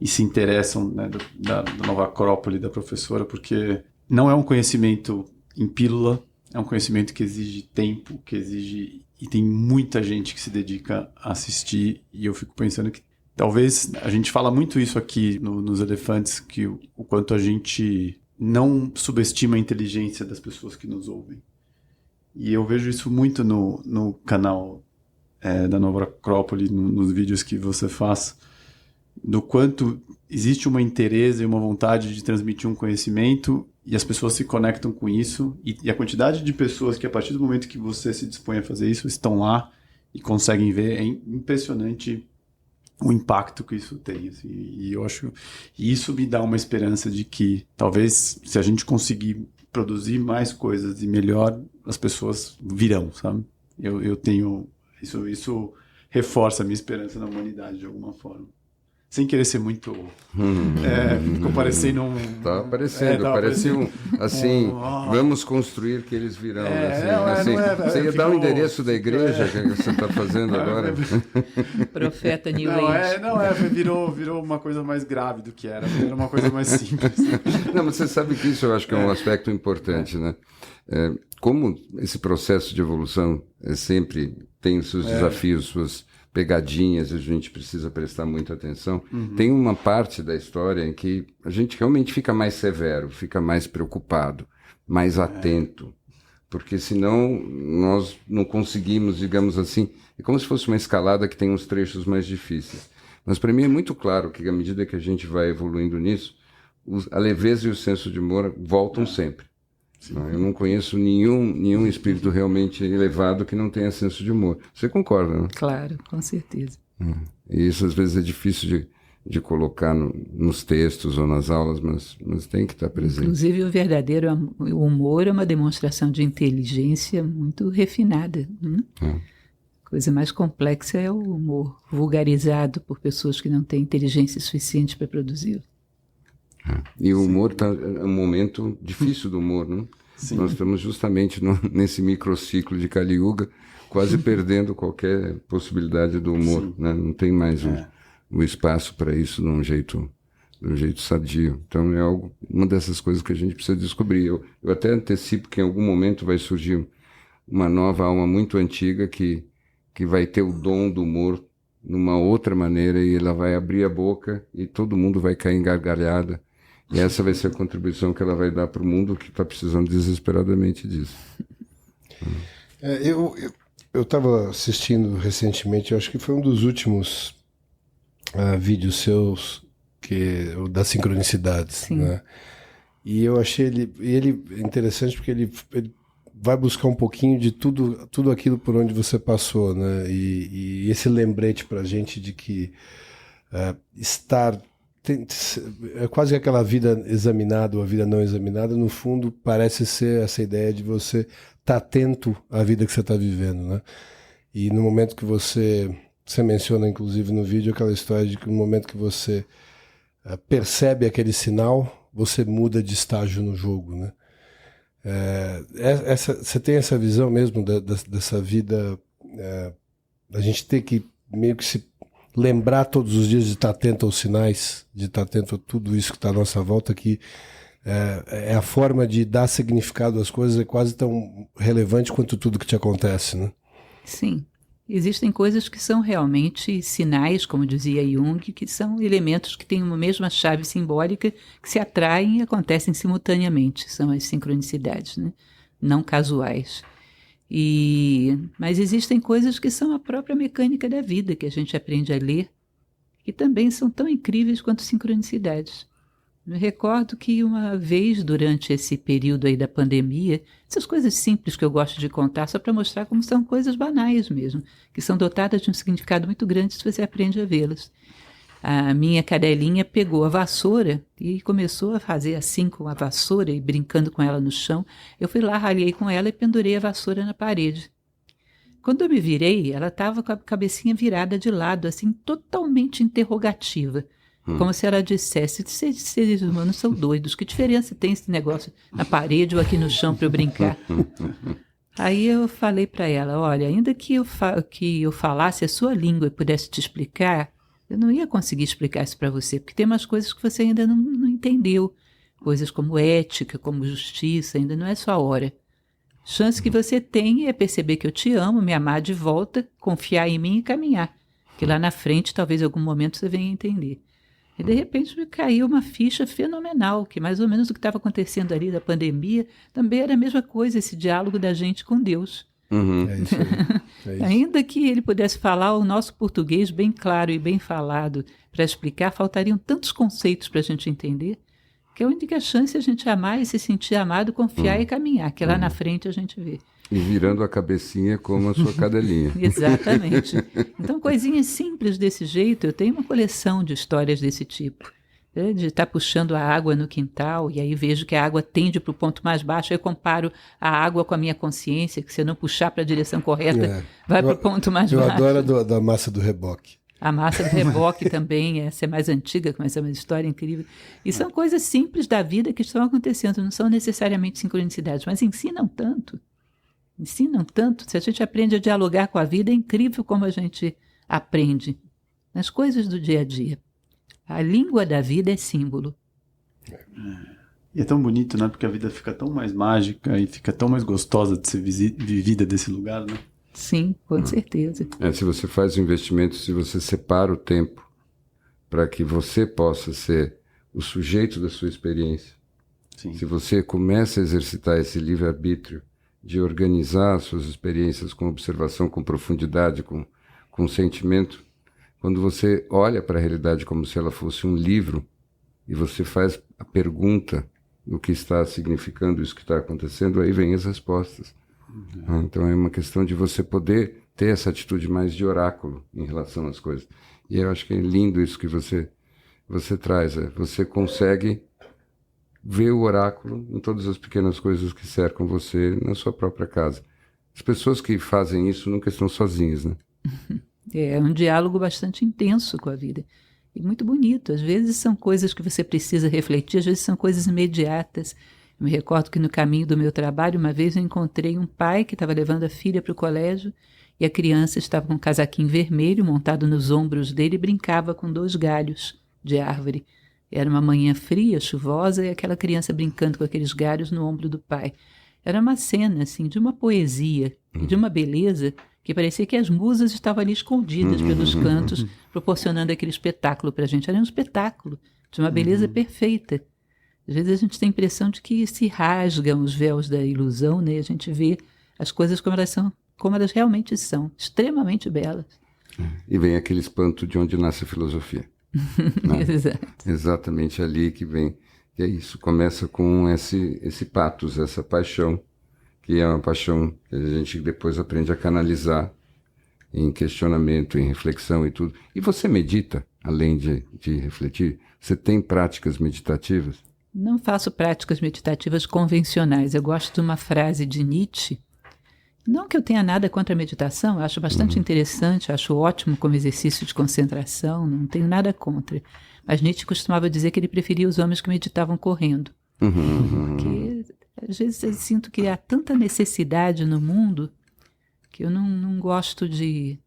e se interessam, né, da nova Acrópole, da professora, porque não é um conhecimento em pílula, é um conhecimento que exige tempo, e tem muita gente que se dedica a assistir, e eu fico pensando que talvez a gente fala muito isso aqui nos Elefantes, que o quanto a gente não subestima a inteligência das pessoas que nos ouvem. E eu vejo isso muito no canal da Nova Acrópole, nos vídeos que você faz, do quanto existe uma interesse e uma vontade de transmitir um conhecimento e as pessoas se conectam com isso e a quantidade de pessoas que a partir do momento que você se dispõe a fazer isso estão lá e conseguem ver, é impressionante o impacto que isso tem, assim. E eu acho e isso me dá uma esperança de que talvez se a gente conseguir produzir mais coisas e melhor, as pessoas virão, sabe? Eu tenho isso reforça a minha esperança na humanidade de alguma forma. Sem querer ser muito... ficou parecendo um... Tá aparecendo, parecia assim, vamos construir que eles virão. Você ia dar o endereço da igreja que você está fazendo agora? Profeta New Age. Virou uma coisa mais grave do que era uma coisa mais simples. Não, mas você sabe que isso eu acho que é um aspecto importante, né? Como esse processo de evolução sempre tem os seus desafios, suas pegadinhas, a gente precisa prestar muita atenção. Tem uma parte da história em que a gente realmente fica mais severo, fica mais preocupado, mais atento, porque senão nós não conseguimos, digamos assim, é como se fosse uma escalada que tem uns trechos mais difíceis. Mas para mim é muito claro que à medida que a gente vai evoluindo nisso, a leveza e o senso de humor voltam sempre. Eu não conheço nenhum espírito realmente elevado que não tenha senso de humor. Você concorda, né? Claro, com certeza. E isso às vezes é difícil de colocar nos textos ou nas aulas, mas tem que estar presente. Inclusive o verdadeiro humor é uma demonstração de inteligência muito refinada. A coisa mais complexa é o humor vulgarizado por pessoas que não têm inteligência suficiente para produzi-lo. E o humor é um momento difícil do humor, né? Sim. Nós estamos justamente nesse microciclo de Kali Yuga, quase perdendo qualquer possibilidade do humor, né? Não tem mais o espaço para isso de um jeito sadio. Então é uma dessas coisas que a gente precisa descobrir. Eu até antecipo que em algum momento vai surgir uma nova alma muito antiga que vai ter o dom do humor numa outra maneira e ela vai abrir a boca e todo mundo vai cair em gargalhada. E essa vai ser a contribuição que ela vai dar para o mundo que está precisando desesperadamente disso. Eu estava assistindo recentemente, eu acho que foi um dos últimos vídeos seus das sincronicidades. Né? E eu achei ele interessante porque ele vai buscar um pouquinho de tudo aquilo por onde você passou, né? E esse lembrete para a gente de que é quase aquela vida examinada ou a vida não examinada, no fundo parece ser essa ideia de você estar atento à vida que você está vivendo, né? E no momento que você menciona inclusive no vídeo aquela história de que no momento que você percebe aquele sinal, você muda de estágio no jogo, né? Você tem essa visão mesmo dessa vida, a gente ter que meio que se lembrar todos os dias de estar atento aos sinais, de estar atento a tudo isso que está à nossa volta, que é a forma de dar significado às coisas, é quase tão relevante quanto tudo que te acontece, né? Sim. Existem coisas que são realmente sinais, como dizia Jung, que são elementos que têm uma mesma chave simbólica, que se atraem e acontecem simultaneamente. São as sincronicidades, né? Não casuais. Mas existem coisas que são a própria mecânica da vida, que a gente aprende a ler, que também são tão incríveis quanto sincronicidades. Me recordo que uma vez, durante esse período aí da pandemia, essas coisas simples que eu gosto de contar, só para mostrar como são coisas banais mesmo, que são dotadas de um significado muito grande se você aprende a vê-las. A minha cadelinha pegou a vassoura e começou a fazer assim com a vassoura e brincando com ela no chão. Eu fui lá, ralhei com ela e pendurei a vassoura na parede. Quando eu me virei, ela estava com a cabecinha virada de lado, assim, totalmente interrogativa. Como se ela dissesse, esses seres humanos são doidos, que diferença tem esse negócio na parede ou aqui no chão para eu brincar? Aí eu falei para ela, olha, ainda que eu falasse a sua língua e pudesse te explicar, eu não ia conseguir explicar isso para você, porque tem umas coisas que você ainda não entendeu, coisas como ética, como justiça, ainda não é sua hora. Chance que você tem é perceber que eu te amo, me amar de volta, confiar em mim e caminhar, que lá na frente talvez em algum momento você venha entender. E de repente me caiu uma ficha fenomenal, que mais ou menos o que estava acontecendo ali da pandemia também era a mesma coisa, esse diálogo da gente com Deus. É isso aí. É isso. Ainda que ele pudesse falar o nosso português bem claro e bem falado para explicar, faltariam tantos conceitos para a gente entender, que a única chance é a gente amar e se sentir amado, confiar e caminhar, que lá na frente a gente vê. E virando a cabecinha como a sua cadelinha. Exatamente. Então, coisinhas simples desse jeito, eu tenho uma coleção de histórias desse tipo. Né? De estar puxando a água no quintal, e aí vejo que a água tende para o ponto mais baixo, aí eu comparo a água com a minha consciência, que se eu não puxar para a direção correta, vai para o ponto mais baixo. Eu adoro da massa do reboque. A massa do reboque também, essa é mais antiga, mas é uma história incrível. E são coisas simples da vida que estão acontecendo, não são necessariamente sincronicidades, mas ensinam tanto. Ensinam tanto. Se a gente aprende a dialogar com a vida, é incrível como a gente aprende nas coisas do dia a dia. A língua da vida é símbolo. E é tão bonito, né? Porque a vida fica tão mais mágica e fica tão mais gostosa de ser vivida desse lugar, né? Sim, com certeza. Se você faz um investimento, se você separa o tempo para que você possa ser o sujeito da sua experiência, Sim. se você começa a exercitar esse livre-arbítrio de organizar as suas experiências com observação, com profundidade, com sentimento, quando você olha para a realidade como se ela fosse um livro e você faz a pergunta do que está significando isso que está acontecendo, aí vem as respostas. Então é uma questão de você poder ter essa atitude mais de oráculo em relação às coisas. E eu acho que é lindo isso que você traz. Você consegue ver o oráculo em todas as pequenas coisas que cercam você na sua própria casa. As pessoas que fazem isso nunca estão sozinhas, né? É um diálogo bastante intenso com a vida. E muito bonito. Às vezes são coisas que você precisa refletir, às vezes são coisas imediatas. Eu me recordo que no caminho do meu trabalho, uma vez eu encontrei um pai que estava levando a filha para o colégio e a criança estava com um casaquinho vermelho montado nos ombros dele e brincava com 2 galhos de árvore. Era uma manhã fria, chuvosa, e aquela criança brincando com aqueles galhos no ombro do pai. Era uma cena, assim, de uma poesia e de uma beleza que parecia que as musas estavam ali escondidas pelos cantos, proporcionando aquele espetáculo para a gente. Era um espetáculo de uma beleza perfeita. Às vezes a gente tem a impressão de que se rasgam os véus da ilusão, né? A gente vê as coisas como elas são, como elas realmente são, extremamente belas. E vem aquele espanto de onde nasce a filosofia. Né? Exato. Exatamente ali que vem. E é isso, começa com esse pathos, essa paixão, que é uma paixão que a gente depois aprende a canalizar em questionamento, em reflexão e tudo. E você medita, além de refletir? Você tem práticas meditativas? Não faço práticas meditativas convencionais. Eu gosto de uma frase de Nietzsche. Não que eu tenha nada contra a meditação, eu acho bastante interessante, acho ótimo como exercício de concentração, não tenho nada contra. Mas Nietzsche costumava dizer que ele preferia os homens que meditavam correndo. Porque às vezes eu sinto que há tanta necessidade no mundo que eu não gosto de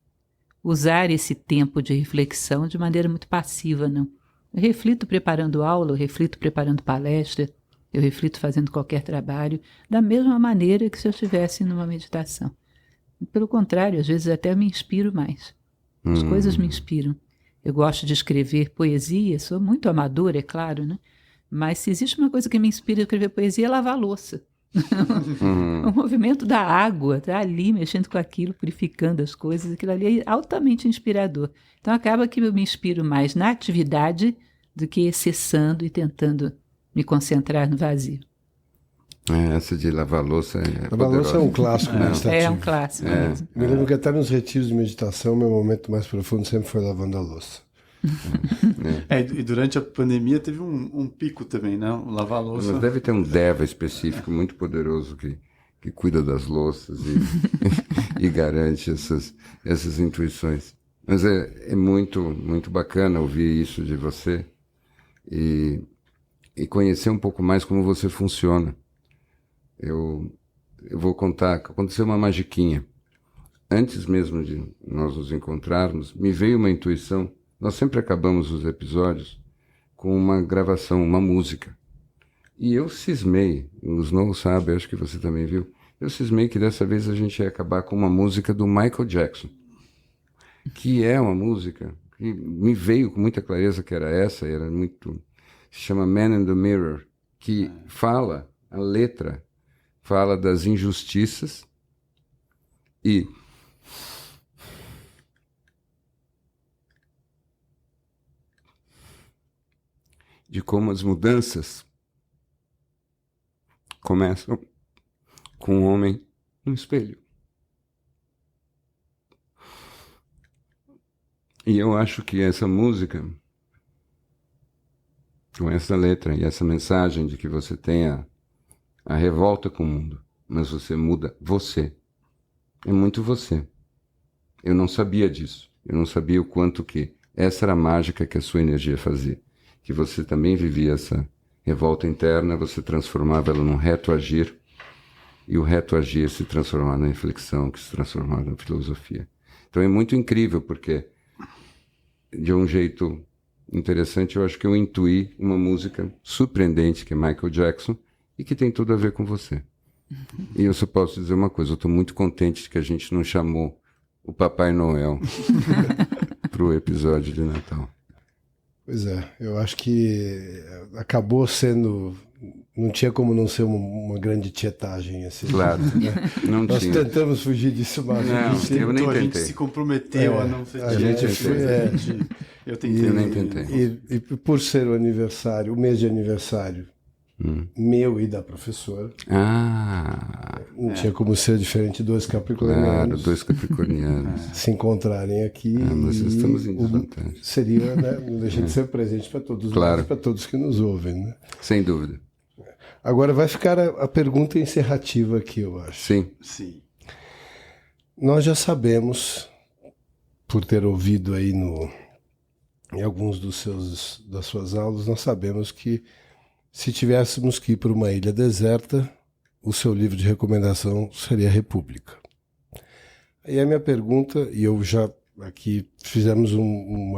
usar esse tempo de reflexão de maneira muito passiva, não. Eu reflito preparando aula, eu reflito preparando palestra, eu reflito fazendo qualquer trabalho, da mesma maneira que se eu estivesse numa meditação. Pelo contrário, às vezes até me inspiro mais. As coisas me inspiram. Eu gosto de escrever poesia, sou muito amadora, é claro, né? Mas se existe uma coisa que me inspira a escrever poesia, é lavar a louça. O movimento da água, está ali mexendo com aquilo, purificando as coisas, aquilo ali é altamente inspirador. Então acaba que eu me inspiro mais na atividade do que cessando e tentando me concentrar no vazio. Essa de lavar louça é Lavar louça é um clássico meditativo. É um clássico mesmo. Me lembro que até nos retiros de meditação, meu momento mais profundo sempre foi lavando a louça. E durante a pandemia teve um pico também, né? O lavar a louça. Mas deve ter um deva específico muito poderoso que cuida das louças e garante essas intuições. Mas é muito, muito bacana ouvir isso de você e conhecer um pouco mais como você funciona. Eu vou contar, aconteceu uma magiquinha. Antes mesmo de nós nos encontrarmos, me veio uma intuição. Nós sempre acabamos os episódios com uma gravação, uma música. E eu cismei, os não sabem, acho que você também viu, eu cismei que dessa vez a gente ia acabar com uma música do Michael Jackson, que é uma música que me veio com muita clareza que era essa, se chama Man in the Mirror, que fala, a letra fala das injustiças e de como as mudanças começam com um homem no espelho. E eu acho que essa música, com essa letra e essa mensagem de que você tem a revolta com o mundo, mas você muda você. É muito você. Eu não sabia disso. Eu não sabia o quanto que essa era a mágica que a sua energia fazia. Que você também vivia essa revolta interna, você transformava ela num reto agir, e o reto agir se transformava na reflexão, que se transformava na filosofia. Então é muito incrível, porque de um jeito interessante, eu acho que eu intuí uma música surpreendente, que é Michael Jackson, e que tem tudo a ver com você. E eu só posso dizer uma coisa, eu estou muito contente de que a gente não chamou o Papai Noel para o episódio de Natal. Pois é, eu acho que acabou sendo... Não tinha como não ser uma grande tietagem. Assim, claro, né? Não Nós tinha. tentamos fugir disso, mas eu nem a gente tentei. se comprometeu a não ser a gente Eu tentei. Eu nem tentei. E por ser o aniversário, o mês de aniversário meu e da professora, não tinha como ser diferente, dois capricornianos. Claro, dois capricornianos. Se encontrarem aqui. Nós estamos em desvantagem. Seria, né? Não deixa de ser presente para todos claro. nós, para todos que nos ouvem. Né? Sem dúvida. Agora vai ficar a pergunta encerrativa aqui, eu acho. Sim. Nós já sabemos, por ter ouvido aí em alguns das suas aulas, nós sabemos que se tivéssemos que ir para uma ilha deserta, o seu livro de recomendação seria República. Aí a minha pergunta, e eu já aqui fizemos um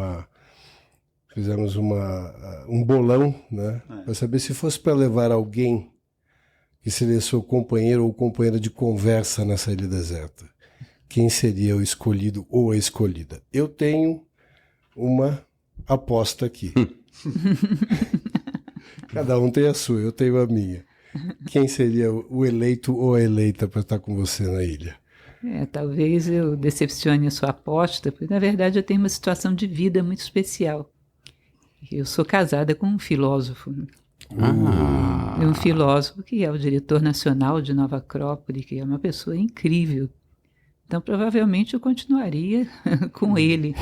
bolão, né, para saber se fosse para levar alguém que seria seu companheiro ou companheira de conversa nessa ilha deserta, quem seria o escolhido ou a escolhida? Eu tenho uma aposta aqui. Cada um tem a sua, eu tenho a minha. Quem seria o eleito ou a eleita para estar com você na ilha? Talvez eu decepcione a sua aposta, porque na verdade eu tenho uma situação de vida muito especial. Eu sou casada com um filósofo. Um filósofo que é o diretor nacional de Nova Acrópole, que é uma pessoa incrível. Então, provavelmente, eu continuaria com ele,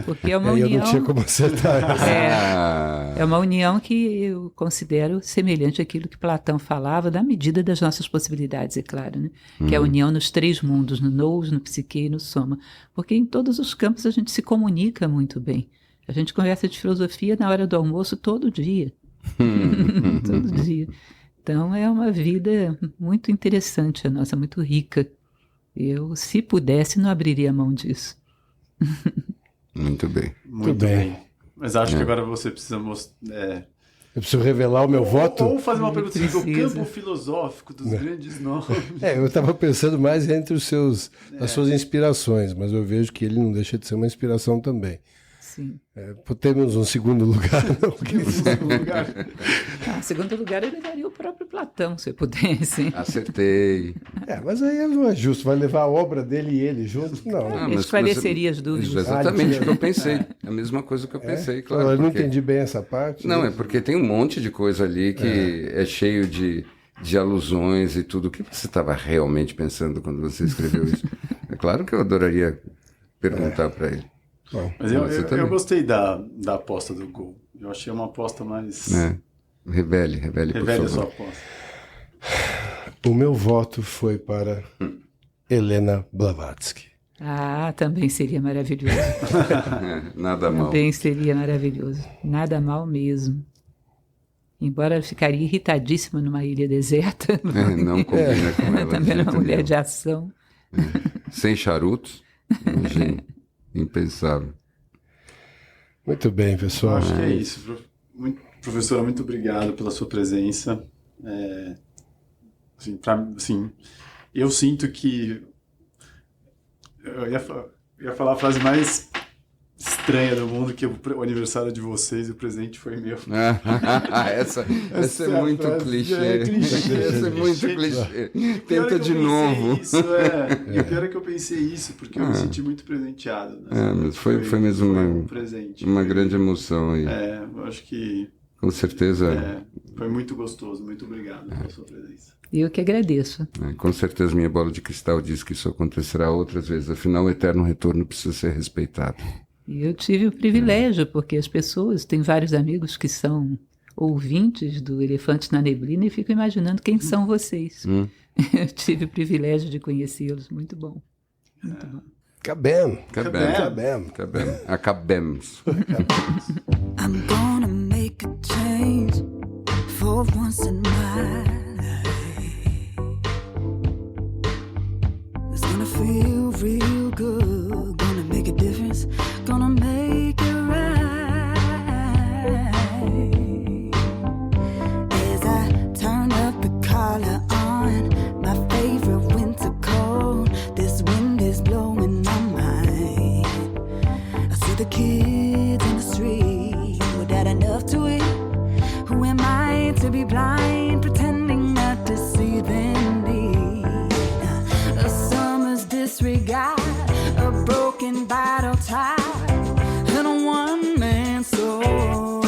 porque é uma união... Eu não tinha como acertar essa. É uma união que eu considero semelhante àquilo que Platão falava, da medida das nossas possibilidades, é claro, né? Que é a união nos três mundos, no nous, no psique e no soma. Porque em todos os campos a gente se comunica muito bem. A gente conversa de filosofia na hora do almoço todo dia. Todo dia. Então, é uma vida muito interessante a nossa, muito rica. Eu, se pudesse, não abriria mão disso. Muito bem. Muito bem. Mas acho que agora você precisa mostrar... Eu preciso revelar o meu voto? Ou fazer uma pergunta do Precisa. campo filosófico dos grandes nomes. Eu estava pensando mais entre as suas inspirações, mas eu vejo que ele não deixa de ser uma inspiração também. Sim. Temos um segundo lugar, não? Segundo lugar, eu levaria o próprio Platão, se eu pudesse. Acertei. Mas aí não é justo. Vai levar a obra dele e ele juntos? Não. Esclareceria as dúvidas. Exatamente o que eu pensei. A mesma coisa que eu pensei, claro. Eu não porque... entendi bem essa parte. Não, é porque tem um monte de coisa ali que é cheio de alusões e tudo. O que você estava realmente pensando quando você escreveu isso? É claro que eu adoraria perguntar para ele. Bom, Mas eu gostei da aposta do gol. Eu achei uma aposta mais... Revele, Revele por a favor. sua aposta. o meu voto foi para Helena Blavatsky. Também seria maravilhoso. Nada mal. Também seria maravilhoso. Nada mal mesmo. Embora eu ficaria irritadíssima numa ilha deserta. Não combina com ela. Também de era uma jeito mulher nenhum. de ação. Sem charutos? Imagina. Impensável. Muito bem, Eu pessoal. acho que é isso. Professora, muito obrigado pela sua presença. Eu sinto que... Eu ia falar a frase mais estranha do mundo, que o aniversário de vocês e o presente foi meu. Essa é muito clichê. Essa é muito clichê. Tenta de novo. E o pior é que eu pensei isso, porque eu me senti muito presenteado. Mas foi mesmo um presente. uma grande emoção aí. Eu acho que... Com certeza. Foi muito gostoso. Muito obrigado pela sua presença. Eu que agradeço. Com certeza minha bola de cristal diz que isso acontecerá outras vezes. Afinal, o eterno retorno precisa ser respeitado. E eu tive o privilégio, porque as pessoas, tem vários amigos que são ouvintes do Elefantes na Neblina e fico imaginando quem são vocês. Eu tive o privilégio de conhecê-los. Muito bom. Muito bom. Acabemos. Acabemos. I'm gonna make a change for once in my life. It's gonna feel real good. Gonna make a difference. Gonna make it right. As I turn up the collar on my favorite winter coat, this wind is blowing my mind. I see the kids in the street without enough to eat. Who am I to be blind, pretending not to see them need? A summer's disregard, a broken bottle tie, and a one-man soul.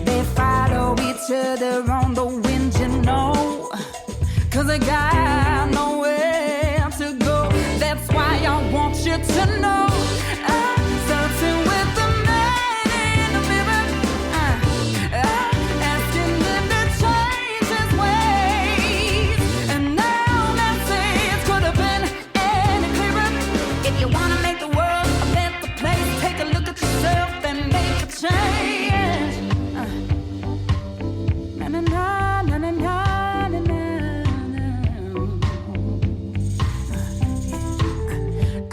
They follow each other on the wind, you know, 'cause they got nowhere to go. That's why I want you to know I'm starting with the man in the mirror, asking him to change his ways. And now let's say it could have been any clearer. If you wanna make the world a better place, take a look at yourself and make a change. Na na na na na na na na.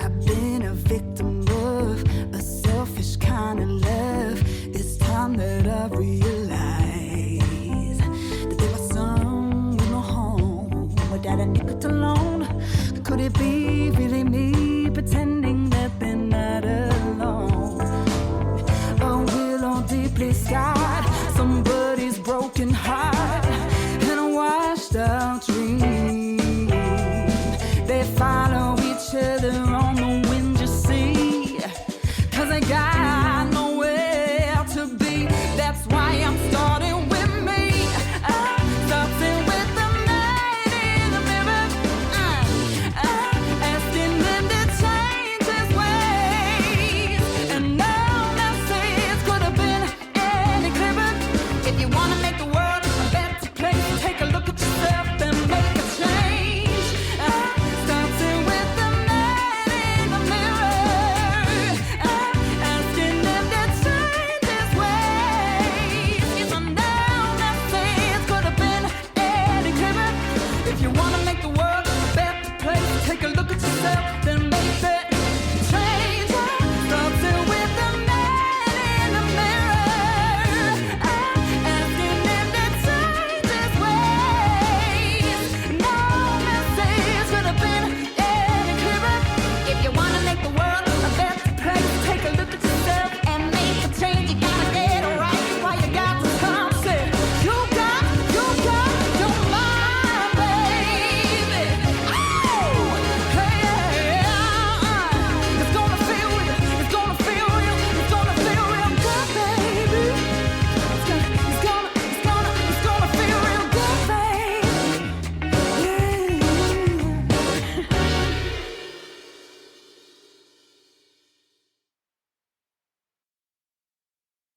I've been a victim of a selfish kind of love. It's time that I realize that there was some with no home without a nickel to loan. Could it be